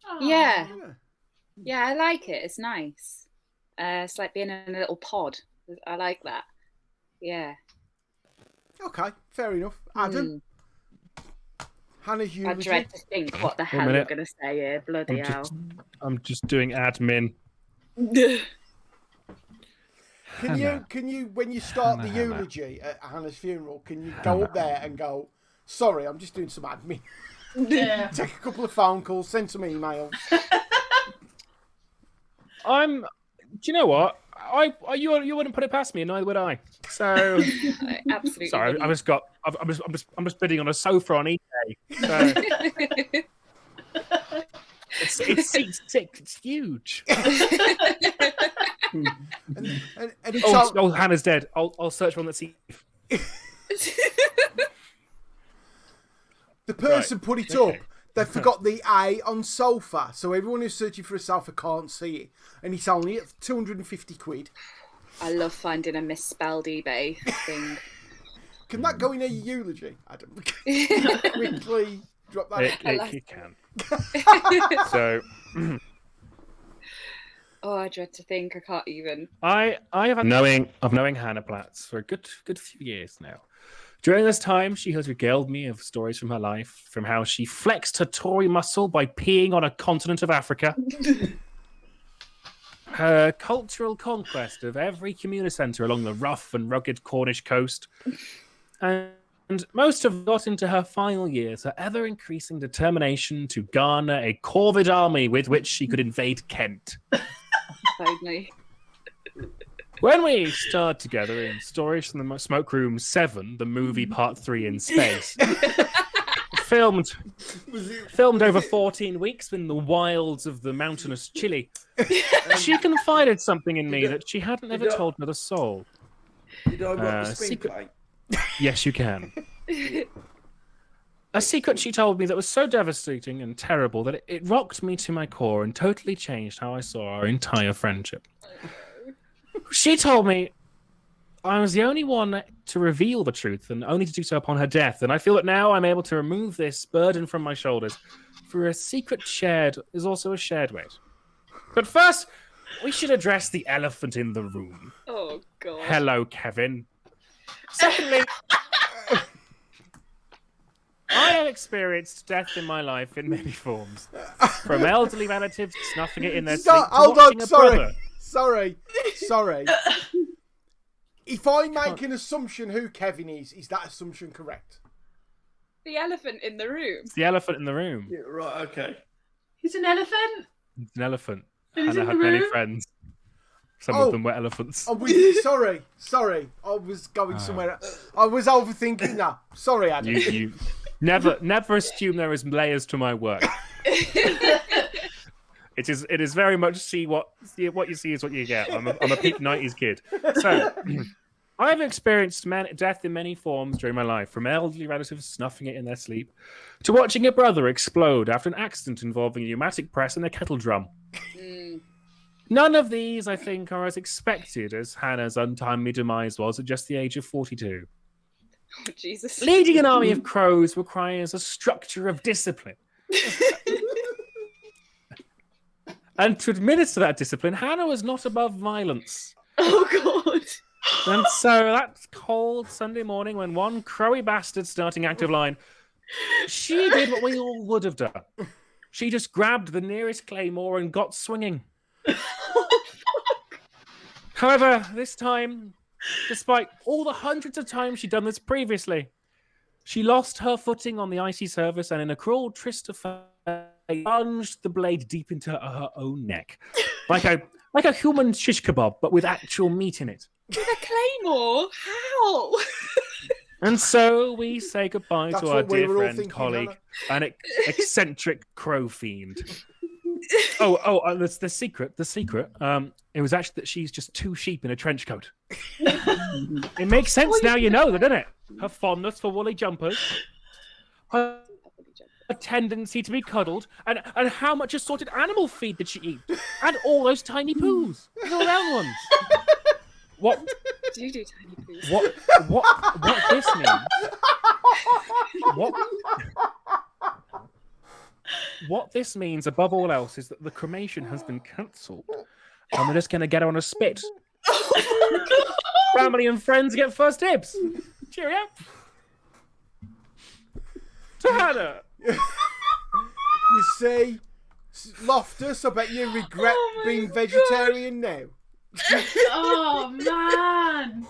Oh. Yeah. Yeah, I like it. It's nice. It's like being in a little pod. I like that. Yeah. Okay, fair enough. Adam, Hannah's I eulogy. dread to think what the hell you're minute. going to say here. Bloody hell. I'm just doing admin. Can you when you start the Hannah. eulogy at Hannah's funeral, can you go up there and go, sorry, I'm just doing some admin. Yeah. Take a couple of phone calls, send some emails. Do you know what? You wouldn't put it past me, and neither would I. So I absolutely. sorry, wouldn't. I'm just bidding on a sofa on eBay. So it's seat 6. It's huge. And it's all, Oh, Hannah's dead. I'll search one that's safe. the person put it okay. up. They forgot the A on sofa, so everyone who's searching for a sofa can't see it, and it's only at 250 quid. I love finding a misspelled eBay thing. Can that go in a eulogy, Adam? Quickly drop that. You can. So Oh, I dread to think. I can't even. I have knowing Hannah Platz for a good few years now. During this time, she has regaled me of stories from her life, from how she flexed her Tory muscle by peeing on a continent of Africa, her cultural conquest of every community centre along the rough and rugged Cornish coast, and most have got into her final years, her ever-increasing determination to garner a corvid army with which she could invade Kent. Only. When we starred together in Stories from the Smoke Room 7, the movie Part 3 in space, filmed over 14 weeks in the wilds of the mountainous Chile, she confided something in me that she hadn't ever told another soul. Did I write the secret- screenplay? Yes, you can. A secret she told me that was so devastating and terrible that it rocked me to my core and totally changed how I saw our entire friendship. She told me I was the only one to reveal the truth and only to do so upon her death, and I feel that now I'm able to remove this burden from my shoulders, for a secret shared is also a shared weight. But first, we should address the elephant in the room. Oh, God. Hello, Kevin. Secondly, I have experienced death in my life in many forms. From elderly relatives snuffing it in their sleep to Hold watching on, a sorry. brother. Sorry. If I make an assumption who Kevin is that assumption correct? The elephant in the room. It's the elephant in the room. Yeah, right, okay. He's an elephant. It's an elephant. Who's Hannah in had the many room? friends. Some Oh. of them were elephants. Sorry. I was going somewhere. I was overthinking that. Sorry, Adam. You never assume there is layers to my work. It is very much what you see is what you get. I'm a peak 90s kid. So I have experienced death in many forms during my life, from elderly relatives snuffing it in their sleep to watching a brother explode after an accident involving a pneumatic press and a kettle drum. None of these, I think, are as expected as Hannah's untimely demise was at just the age of 42. Oh, Jesus. Leading an army of crows requires a structure of discipline. And to administer that discipline, Hannah was not above violence. Oh, God. And so that cold Sunday morning, when one crowy bastard starting active line, she did what we all would have done. She just grabbed the nearest claymore and got swinging. However, this time, despite all the hundreds of times she'd done this previously, she lost her footing on the icy surface and in a cruel twist of fate, plunged the blade deep into her own neck. Like a human shish kebab, but with actual meat in it. With a claymore? How? And so we say goodbye That's to our what we dear were all friend, thinking, colleague, an eccentric crow fiend. The secret. It was actually that she's just two sheep in a trench coat. It makes sense now, you know that, doesn't it? Her fondness for woolly jumpers, her tendency to be cuddled, and how much assorted animal feed did she eat? And all those tiny poos. And all the other ones. What? Do you do tiny poos? What this means? What this means, above all else, is that the cremation has been cancelled, and we're just going to get her on a spit. Family and friends get first dibs. Cheerio. To Hannah. You see, Loftus, I bet you regret being vegetarian now. Oh man!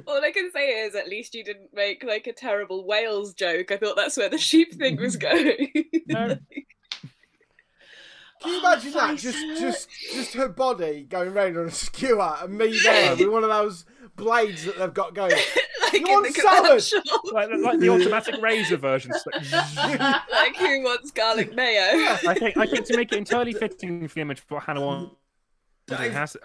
All I can say is, at least you didn't make like a terrible Wales joke. I thought that's where the sheep thing was going. No. Can you imagine that? Just her body going round on a skewer and me there with one of those blades that they've got going. Like You in want the salad? commercial. Like the automatic razor version. Like who wants garlic mayo? I think to make it entirely fitting for the image for what Hannah wants. Dave's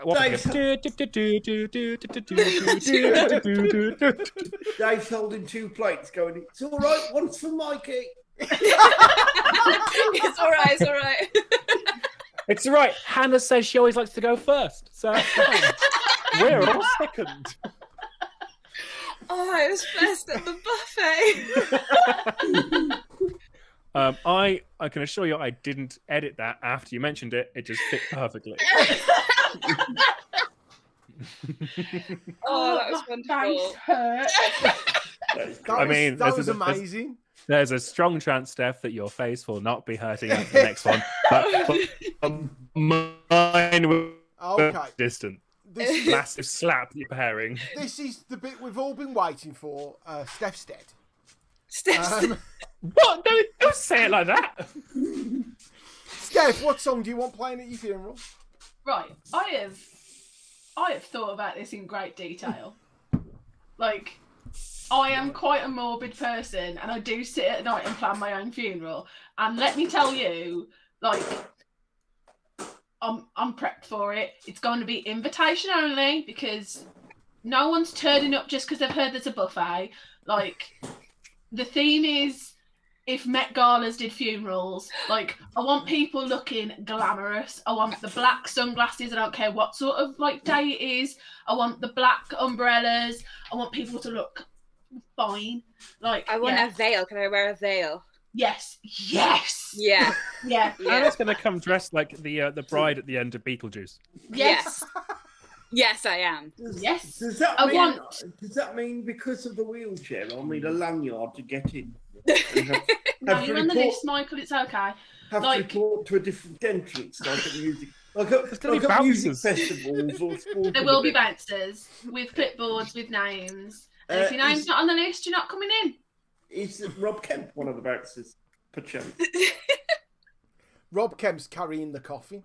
holding two plates going, it's all right, one's for Mikey. It's all right. It's all right. It's all right. Hannah says she always likes to go first, so that's fine. We're all second. Oh, I was first at the buffet. I can assure you I didn't edit that after you mentioned it. It just fit perfectly. Oh, that was wonderful. That was amazing. There's a strong chance, Steph, that your face will not be hurting after the next one. But mine will be distant. This Massive slap you're preparing. This is the bit we've all been waiting for. Steph's dead. What? Don't say it like that. Steph, what song do you want playing at your funeral? Right, I have thought about this in great detail. Like, I am quite a morbid person, and I do sit at night and plan my own funeral. And let me tell you, like, I'm prepped for it. It's going to be invitation only because no one's turning up just because they've heard there's a buffet. Like, the theme is if Met Galas did funerals. Like, I want people looking glamorous. I want the black sunglasses. I don't care what sort of like day it is. I want the black umbrellas. I want people to look fine. Like, I want a veil. Can I wear a veil? Yes. Yes. Yeah. Yeah. Anna's going to come dressed like the bride at the end of Beetlejuice. Yes. Yes, I am. Yes. Does that I mean? want- Does that mean because of the wheelchair, I'll need a lanyard to get in? No, Have to you're on the report- list, Michael. It's okay. Have like- to report to a different entrance, like at music, like at, gonna be like at music bouncers. festivals or sporting There will be events. bouncers with clipboards with names. And if your is- name's not on the list, you're not coming in. Is Rob Kemp one of the bouncers? Perchance. Rob Kemp's carrying the coffee.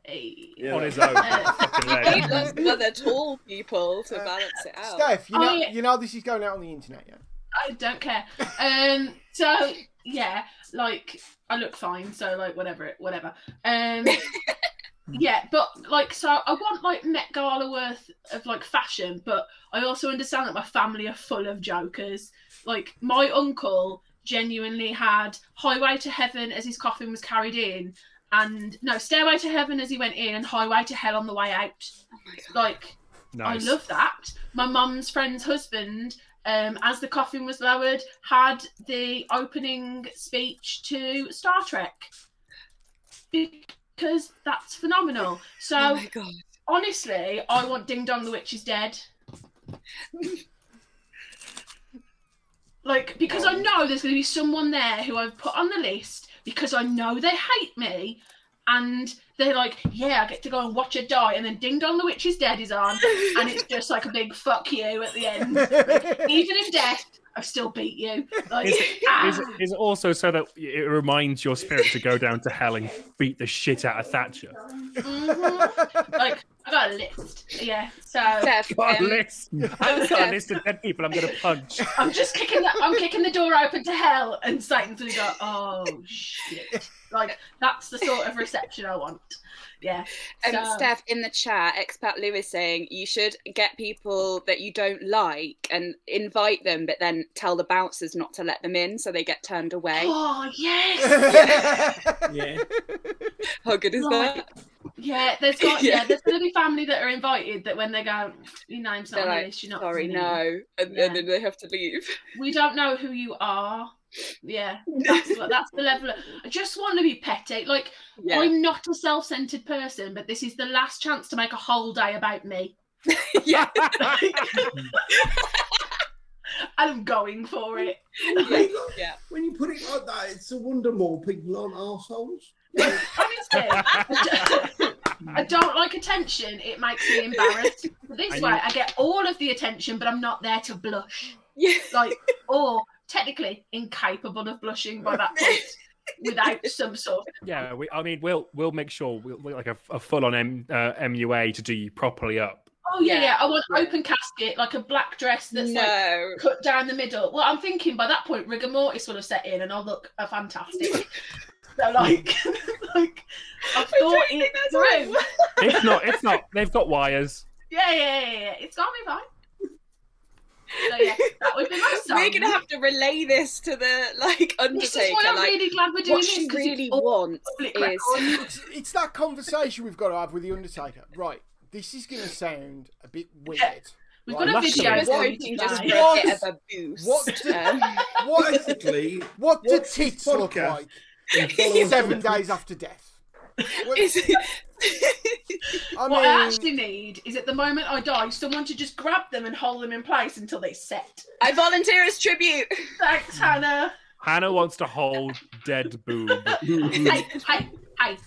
Hey. Yeah. On his own. fucking leg. Need those other tall people to balance it out. Steph, Oh, yeah. you know this is going out on the internet, yeah? I don't care. So yeah, like I look fine, so like whatever. Yeah, but like so I want like Met Gala worth of like fashion, but I also understand that my family are full of jokers. Like my uncle genuinely had Highway to Heaven as his coffin was carried in, and no, Stairway to Heaven as he went in, and Highway to Hell on the way out. Oh my God. Like Nice. I love that. My mum's friend's husband, as the coffin was lowered, had the opening speech to Star Trek because that's phenomenal. So Oh my God. honestly, I want Ding Dong the Witch is Dead. Like, because I know there's going to be someone there who I've put on the list because I know they hate me, and they're like, yeah, I get to go and watch her die, and then Ding Dong the Witch is Dead is on, and it's just like a big fuck you at the end. Even in death, I still beat you. Like, Is it also so that it reminds your spirit to go down to hell and beat the shit out of Thatcher? like, I got a list. Yeah, so Steph, Got a list. I've got a Steph. list of dead people I'm going to punch. I'm just kicking the door open to hell, and Satan's gonna go, oh shit. Like, that's the sort of reception I want. Yeah. So, Steph, in the chat, Expat Lou is saying you should get people that you don't like and invite them, but then tell the bouncers not to let them in so they get turned away. oh yes. Yeah. How good is Like, that? Yeah, there's gonna be family that are invited that when they go, your name's not They're on the like, list, you're not sorry, coming in. no. And then they have to leave. We don't know who you are. Yeah, that's the level of, I just want to be petty. Like, Yeah. I'm not a self-centered person, but this is the last chance to make a whole day about me. Yeah. And I'm going for it. Yeah. When you put it like that, it's a wonder more people aren't arseholes. Honestly, I don't like attention. It makes me embarrassed. This way, I get all of the attention, but I'm not there to blush. Yeah. Like, or technically incapable of blushing by that point without some sort of... Yeah, we'll make sure we'll like a full on MUA to do you properly up. Oh yeah, Yeah. I want open casket, like a black dress that's like No. cut down the middle. Well, I'm thinking by that point rigor mortis will have set in, and I'll look fantastic. So like, like I've thought it through. If not, they've got wires. Yeah. It's gonna be fine. So yeah, that would be my song. We're gonna have to relay this to the Undertaker. This is why I'm like, really glad we're doing what this. she 'cause it's really all wants public is record. It's that conversation we've got to have with the Undertaker. Right, this is going to sound a bit weird. We've right? got a luckily- video I was for you hoping just for today. a bit of a boost. What Basically, What do Watch this tits look podcast like and follow us 7 on- days after death? What- Is it- I What I mean, actually need is at the moment I die, someone to just grab them and hold them in place until they set. I volunteer as tribute. Thanks, Hannah. Hannah wants to hold dead boob. Hey,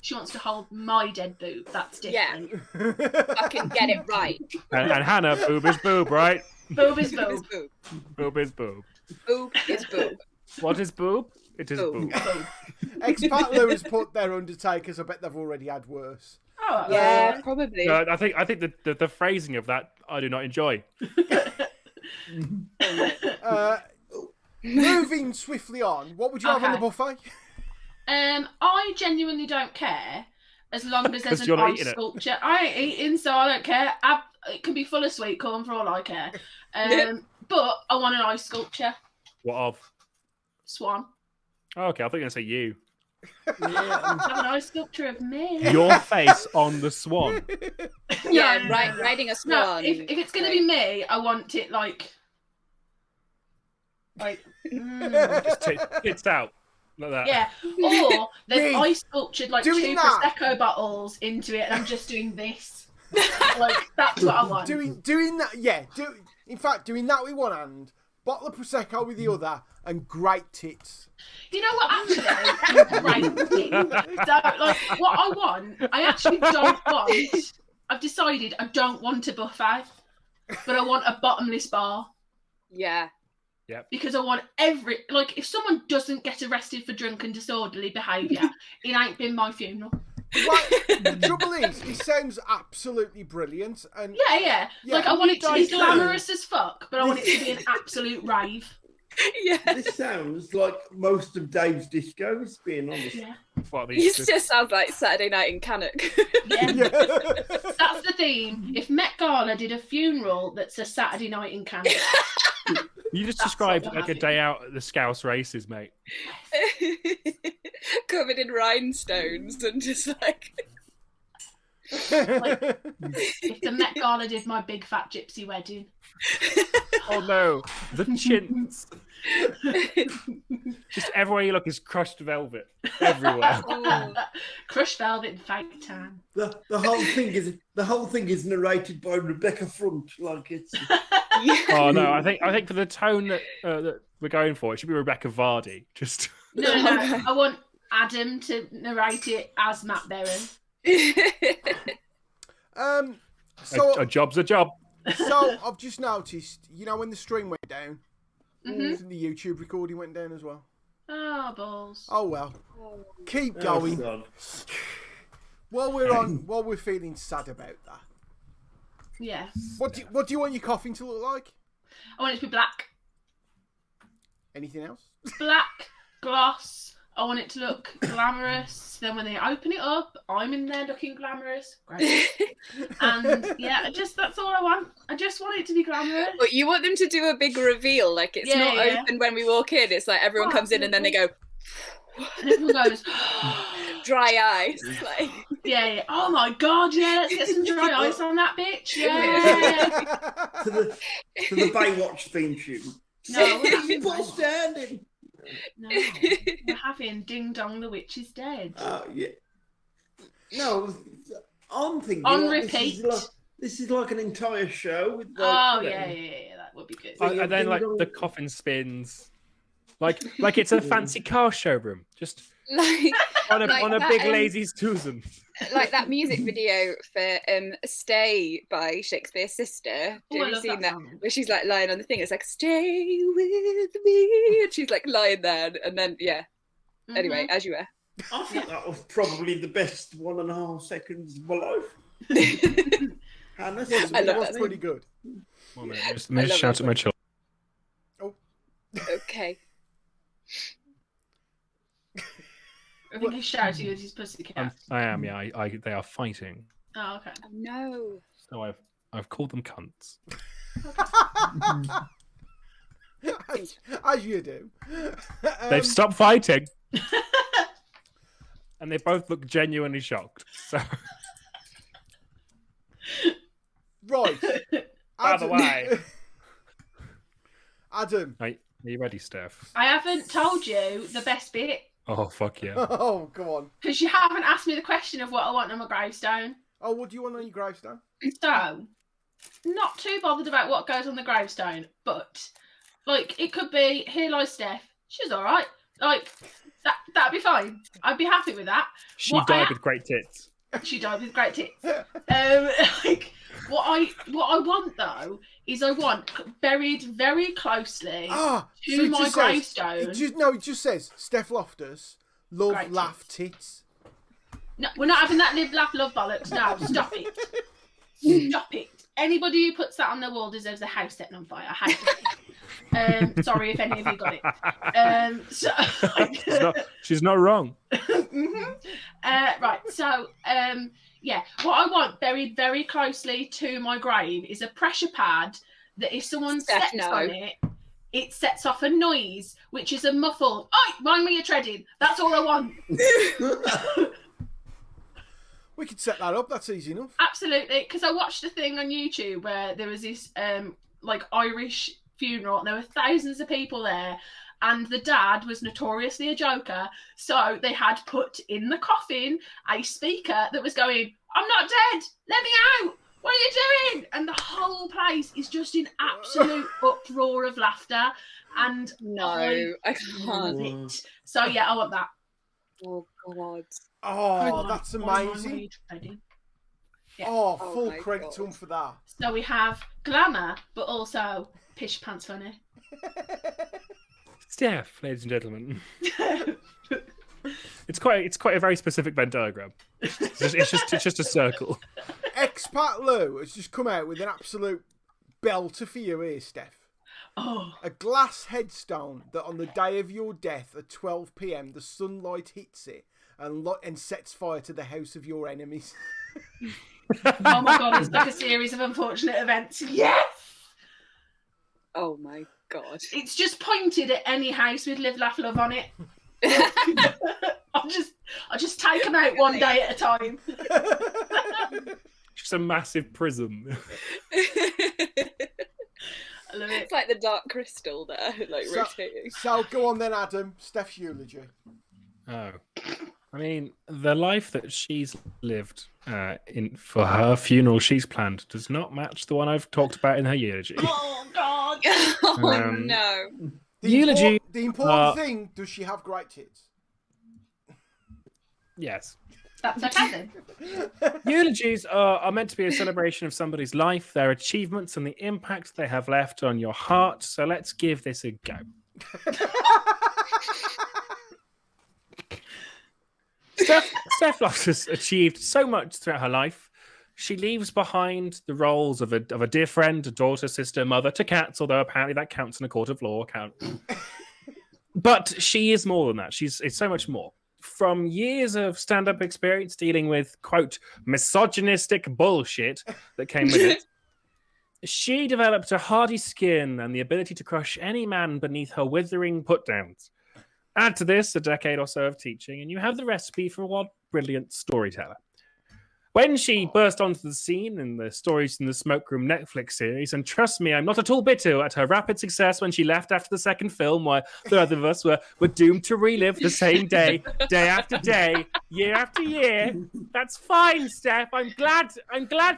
she wants to hold my dead boob. That's Yeah, different. fucking get it right. And Hannah, boob is boob, right? Boob is Boob is boob. boob. Boob is boob. Boob is boob. What is boob? It is Boob. boob. Expat Lou has put their Undertakers. I bet they've already had worse. Oh, Yeah, probably. I think the phrasing of that I do not enjoy. Moving swiftly on, what would you have on the Okay. buffet? I genuinely don't care. as long as there's 'Cause an you're not ice eating it. sculpture. I ain't eating, so I don't care. It can be full of sweet corn for all I care. But I want an ice sculpture. What of? Swan. Oh, okay, I thought you were going to say you. Yeah, Have an ice sculpture of me. Your face on the swan. Yeah, No, riding a No, swan. if it's going to be me, I want it like. Just tits out. Like that. Yeah, or there's Reed, ice sculptured like doing 2 that. Prosecco bottles into it, and I'm just doing this. Like that's what I want. Doing that, yeah. In fact, doing that with one hand, bottle of prosecco with the other, and great tits. You know what? Actually, great thing. So, like, what I want, I actually don't want. I've decided I don't want a buffet, but I want a bottomless bar. Yeah. Because I want if someone doesn't get arrested for drunken disorderly behaviour, it ain't been my funeral. Right, the trouble is, it sounds absolutely brilliant, and Yeah. Yeah, Like I want it to be you don't know. glamorous as fuck, but I want it to be an absolute rave. Yeah. this sounds like most of Dave's discos, being honest. Yeah. What, It these just sounds like Saturday night in Cannock. Yeah. yeah. That's the theme. If Met Gala did a funeral that's a Saturday night in Canada, You just That's described what like a happened. day out at the Scouse races, mate. Covered in rhinestones and just like if the Met Gala did my big fat gypsy wedding, Oh no, the chintz. Just everywhere you look is crushed velvet. Everywhere. crushed velvet and fake tan. The whole thing is narrated by Rebecca Front, like it's. Oh no, I think for the tone that we're going for, it should be Rebecca Vardy. Just No. I want Adam to narrate it as Matt Berry. So a job's a job. So I've just noticed, when the stream went down, Mm-hmm. the YouTube recording went down as well. Oh, balls. Oh well, keep Oh, going. God. While we're feeling sad about that, Yeah. what do you want your coffin to look like? I want it to be black. Anything else? Black, gloss. I want it to look glamorous. Then when they open it up, I'm in there looking glamorous. Great. And yeah, that's all I want. I just want it to be glamorous. But you want them to do a big reveal, like it's not Yeah. open when we walk in. It's like everyone comes in and then they go And everyone goes, dry eyes. Like yeah. Oh my god, yeah, let's get some dry ice on that bitch. Yeah. to the Baywatch theme tune. No, we're People having, standing. no, we're having Ding Dong the Witch is Dead. Oh yeah. No, I'm thinking On like, repeat. This is like an entire show with. Oh yeah, that would be good. And then like the coffin spins, like it's a fancy car showroom, just like on a Like on a that, big lazy Susan. like that music video for Stay by Shakespeare's Sister. Oh, I Have you love seen that that? song. Where she's like lying on the thing. It's like stay with me, and she's like lying there, and then Anyway, as you were. I think that was probably the best 1.5 seconds of my life. Hannah, I love was that. pretty good. One minute, just, I let me love shout it. at my children. Okay. I think he's shouting at his pussycat. I am, yeah. They are fighting. Oh, okay. Oh, no. So I've called them cunts. as you do. They've stopped fighting, and they both look genuinely shocked. So, Right. by the way, Adam. are you ready, Steph? I haven't told you the best bit Oh fuck yeah! Oh, go on. because you haven't asked me the question of what I want on my gravestone. Oh, what do you want on your gravestone? So, not too bothered about what goes on the gravestone, but like it could be here lies Steph. She's all right. Like that'd be fine. I'd be happy with that. She What died I- with great tits. She died with great tits. Like what I want though is I want buried very closely Ah, to so it my just says- gravestone. it just says Steph Loftus, love, Great laugh, tits. No, we're not having that live, laugh, love bollocks. No, stop it. Stop it. Anybody who puts that on their wall deserves a house set on fire. I have to. Sorry if any of you got it. She's not wrong. Right. So, yeah, what I want very, very closely to my grave is a pressure pad that if someone steps on it, it sets off a noise, which is a muffled, "Oi, mind me you're treading." That's all I want. We could set that up. That's easy enough. Absolutely, because I watched a thing on YouTube where there was this like Irish funeral, and there were thousands of people there, and the dad was notoriously a joker, so they had put in the coffin a speaker that was going, "I'm not dead, let me out, what are you doing?" And the whole place is just in absolute uproar of laughter, and No, I can't. love it. So yeah, I want that. Oh God. Oh, that's amazing. Yeah. Oh, Oh full my credit God. to them for that. So we have glamour, but also pish pants funny. Steph, ladies and gentlemen. It's quite a very specific Venn diagram. It's just a circle. Expat Lou has just come out with an absolute belter for you here, Steph. Oh, A glass headstone that on the day of your death at 12 p.m. the sunlight hits it and sets fire to the house of your enemies. oh my God, it's like a series of unfortunate events. Yes! Oh my God. It's just pointed at any house with Live, Laugh, Love on it. I'll just take them out one day at a time. Just a massive prism. I love it. It's like the Dark Crystal there, like rotating. So go on then, Adam. Steph's eulogy. Oh, I mean, the life that she's lived for her funeral she's planned does not match the one I've talked about in her eulogy. Oh God! Oh no. Eulogy. The important thing: does she have great tits? Yes. That's okay then. Eulogies are meant to be a celebration of somebody's life, their achievements, and the impact they have left on your heart. So let's give this a go. Steph Loftus achieved so much throughout her life. She leaves behind the roles of a dear friend, a daughter, sister, mother to cats, although apparently that counts in a court of law. But she is more than that. It's so much more. From years of stand-up experience dealing with, quote, misogynistic bullshit that came with it, she developed a hardy skin and the ability to crush any man beneath her withering put-downs. Add to this a decade or so of teaching, and you have the recipe for one brilliant storyteller. When she burst onto the scene in the Stories in the Smoke Room Netflix series, and trust me, I'm not at all bitter at her rapid success when she left after the second film, where the other of us were doomed to relive the same day, day after day, year after year. That's fine, Steph. I'm glad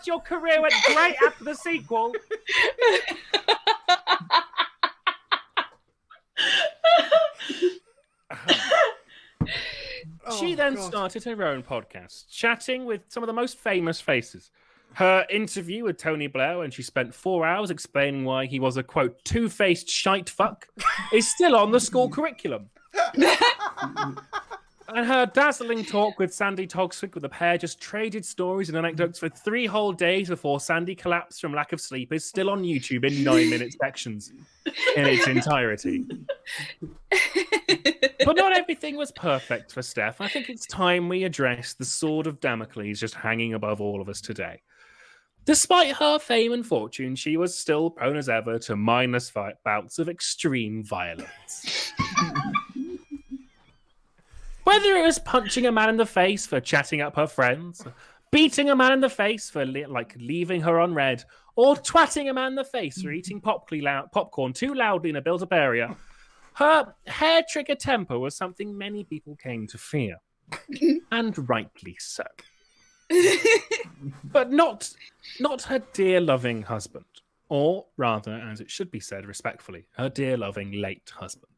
your career went great after the sequel. She then started her own podcast, chatting with some of the most famous faces. Her interview with Tony Blair, when she spent 4 hours explaining why he was a, quote, two-faced shite fuck, is still on the school curriculum. And her dazzling talk with Sandy Togsvig, with the pair just traded stories and anecdotes for 3 whole days before Sandy collapsed from lack of sleep, is still on YouTube in 9-minute sections in its entirety. But not everything was perfect for Steph. I think it's time we address the sword of Damocles just hanging above all of us today. Despite her fame and fortune, she was still prone as ever to mindless bouts of extreme violence. Whether it was punching a man in the face for chatting up her friends, beating a man in the face for leaving her unread, or twatting a man in the face for eating popcorn too loudly in a built-up area, her hair-trigger temper was something many people came to fear. And rightly so. But not her dear loving husband. Or rather, as it should be said respectfully, her dear loving late husband.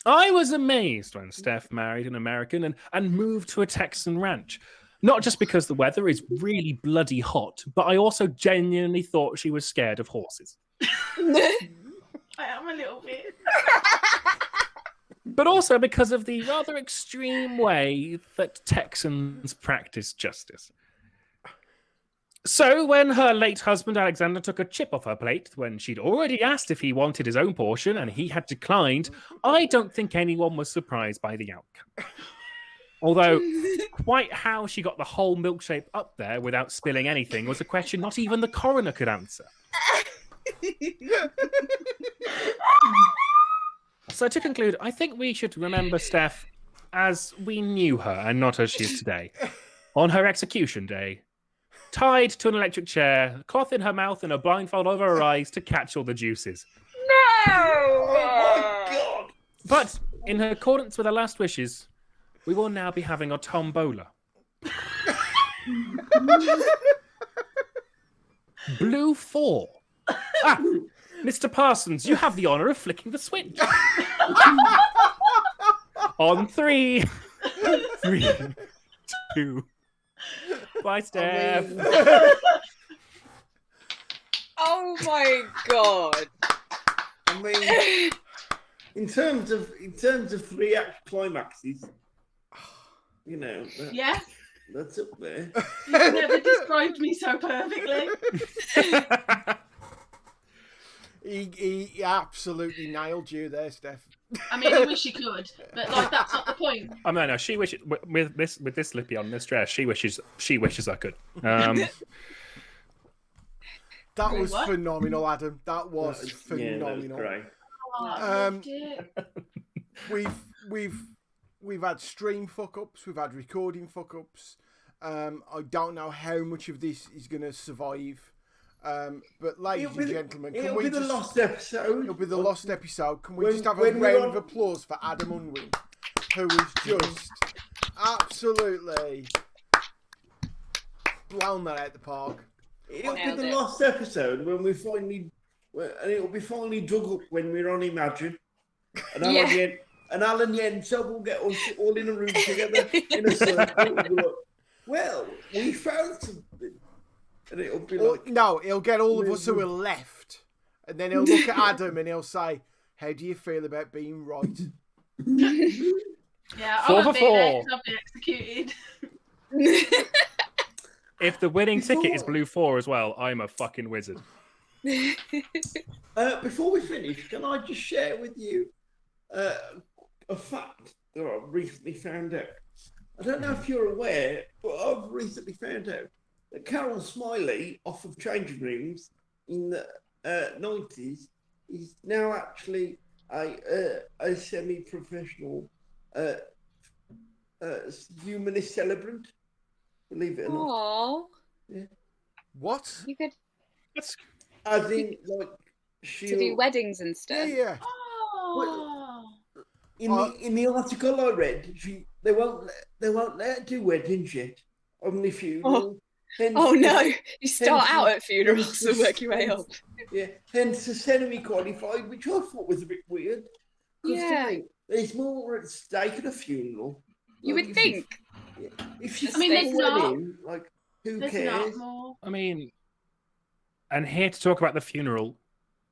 I was amazed when Steph married an American and moved to a Texan ranch. Not just because the weather is really bloody hot, but I also genuinely thought she was scared of horses. I am a little bit. But also because of the rather extreme way that Texans practice justice. So, when her late husband Alexander took a chip off her plate when she'd already asked if he wanted his own portion and he had declined, I don't think anyone was surprised by the outcome. Although, quite how she got the whole milkshake up there without spilling anything was a question not even the coroner could answer. So, to conclude, I think we should remember Steph as we knew her and not as she is today. On her execution day, tied to an electric chair, cloth in her mouth and a blindfold over her eyes to catch all the juices. No! Oh my god! But in accordance with her last wishes, we will now be having a tombola. Blue 4. Ah, Mr. Parsons, you have the honour of flicking the switch. On 3. 3, 2. Bye, Steph. Oh my god! I mean, in terms of 3-act climaxes, you know, Yeah, that's up there. you've never described me so perfectly. He absolutely nailed you there, Steph. I mean, I wish you could, but like that's not the point. Oh no, she wishes with this lippy on this dress. She wishes I could. That Wait, was what? phenomenal, Adam. That was Yeah, that was phenomenal. great. Oh, I loved it. We've had stream fuck ups, we've had recording fuck ups. I don't know how much of this is going to survive. But ladies and gentlemen, can It'll we be the just, lost episode. it'll be the lost episode. Can we When- just have a when we're round on- of applause for Adam Unwin, who is just absolutely blown that out the park. It'll be Nailed the it. lost episode when we finally, and it'll be finally dug up when we're on Imagine. And Alan Yenso will get us all in a room together in a circle. And be like, well, we found something. And it'll be Or, like, no, he'll get all of us who are left, and then he'll look at Adam and he'll say, "How do you feel about being right?" Yeah, I 4 won't for be there 4. 'cause I'll be executed. If the winning ticket is Before- blue 4 as well, I'm a fucking wizard. before we finish, can I just share with you a fact that I recently found out? I don't know if you're aware, but I've recently found out that Carol Smiley, off of Changing Rooms in the 90s, is now actually a semi-professional humanist celebrant. Believe it or not. Aww. What? You could That's As in, like, to do she'll... weddings and Yeah, stuff. yeah. Oh. In the article I read, they won't let her do weddings yet. Only funeral. Hence- Oh no! You start hence- out at funerals and work your way up. Yeah, hence the semi-qualified, which I thought was a bit weird. 'Cause to Yeah. me, there's more at stake at a funeral. You Like, would think. If she's I mean, there's not. wedding, like, who There's cares? not more. I mean, and here to talk about the funeral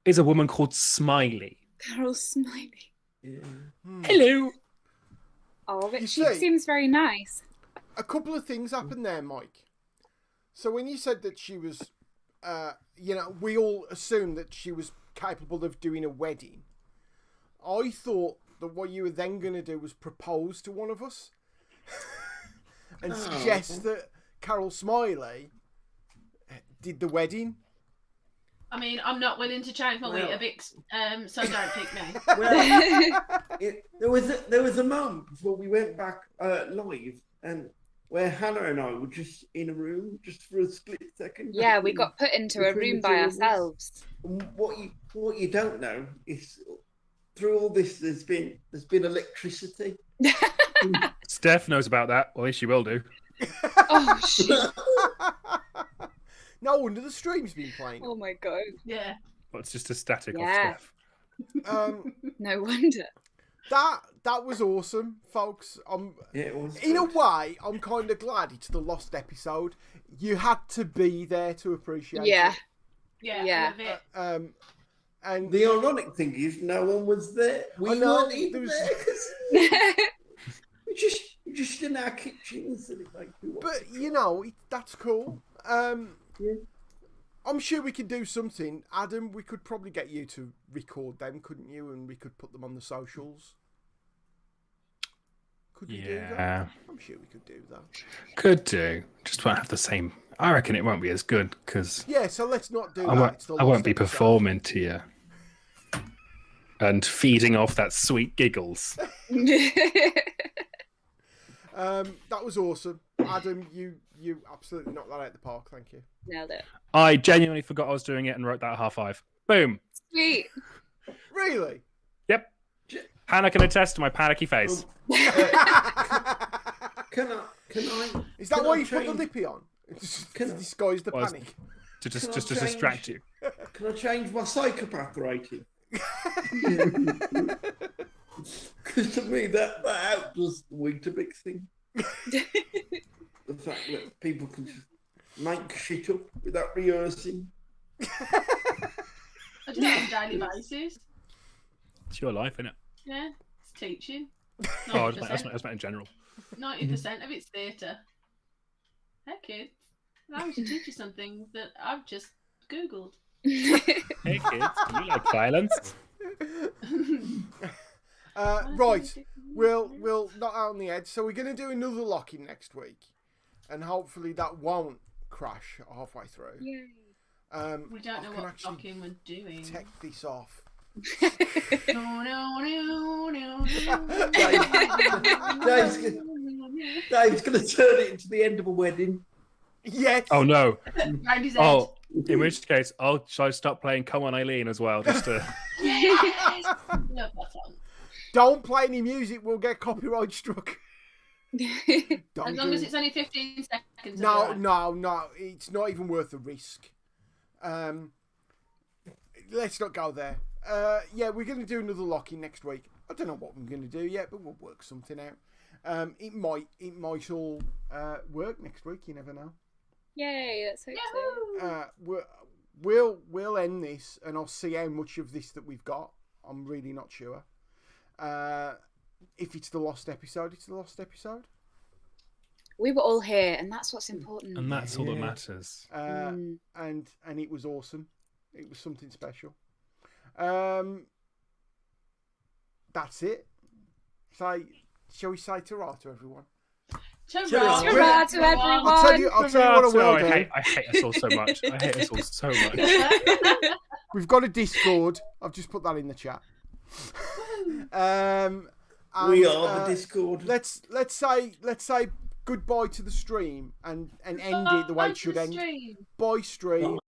is a woman called Smiley. Carol Smiley. Yeah. Hello. Oh, but You she see- seems very nice. A couple of things happened there, Mike. So when you said that she was, we all assumed that she was capable of doing a wedding. I thought that what you were then going to do was propose to one of us and suggest that Carol Smiley did the wedding. I mean, I'm not willing to change my Well- Weetabix, so don't pick me. Well, there was a moment before we went back live, and where Hannah and I were just in a room just for a split second. Yeah, we got put into a Between room the by two of us. ourselves. What you don't know is through all this there's been electricity. Steph knows about that. Well, she will do. Oh shit! No wonder the stream's been playing. Oh my god! Yeah. Well, it's just a static Yeah. of Steph. No wonder. That was awesome, folks. Yeah, it was. In a good. way, I'm kind of glad it's the lost episode. You had to be there to appreciate Yeah. it. Yeah. Yeah. I love it. And The ironic thing is, no one was there. We I know, weren't even there was- there 'cause we're just in our kitchens and it like. but you know that's cool. Yeah. I'm sure we could do something. Adam, we could probably get you to record them, couldn't you? And we could put them on the socials. Could we do that? Yeah, I'm sure we could do that. could do. Just won't have the same. I reckon it won't be as good because Yeah, so let's not do I that. It's the won't lost be episode. performing to you and feeding off that sweet giggles. That was awesome. Adam, you absolutely knocked that out of the park. Thank you. Nailed it. I genuinely forgot I was doing it and wrote that at 5:30. Boom. Sweet. Really? Yep. Hannah can attest to my panicky face. Can I? Is that can why I you put the change- lippy on? Just Can to I- disguise the Was- panic. To just Can I to distract change? you. Can I change my psychopath rating? Because to me, that outdoes the Weetabix thing. The fact that people can just make shit up without rehearsing. I do that on a daily basis. It's your life, isn't it? Yeah, it's teaching. Oh, that's meant in general. 90% of it's theatre. Hey kids, I want to teach you something that I've just Googled. Hey kids, do you like violence? Right, we'll knock out on the edge. So we're going to do another lock-in next week, and hopefully that won't crash halfway through. Yay. We don't know I can what actually locking we're doing. take this off. No, no, no, Dave's going to turn it into the end of a wedding. Yes. Oh no. Round his head. Oh, in which case, shall I stop playing Come On Eileen as well? Just to. Yes! Love that song. Don't play any music. We'll get copyright struck. Don't As long do as it. it's only 15 seconds. No, of no. It's not even worth the risk. Let's not go there. Yeah, we're going to do another lock-in next week. I don't know what we're going to do yet, but we'll work something out. It might all work next week. You never know. Yay, let's hope so. Yahoo! We'll end this, and I'll see how much of this that we've got. I'm really not sure. If it's the lost episode, it's the lost episode. We were all here, and that's what's important. And that's all that matters. And it was awesome. It was something special. That's it. Shall we say ta-ra to everyone? Ta-ra Ta-ra to everyone. I'll tell you what I will do. I hate us all so much. I hate us all so much. We've got a Discord. I've just put that in the chat. And, We are the Discord. Let's say goodbye to the stream and end it the way it should end. Bye stream.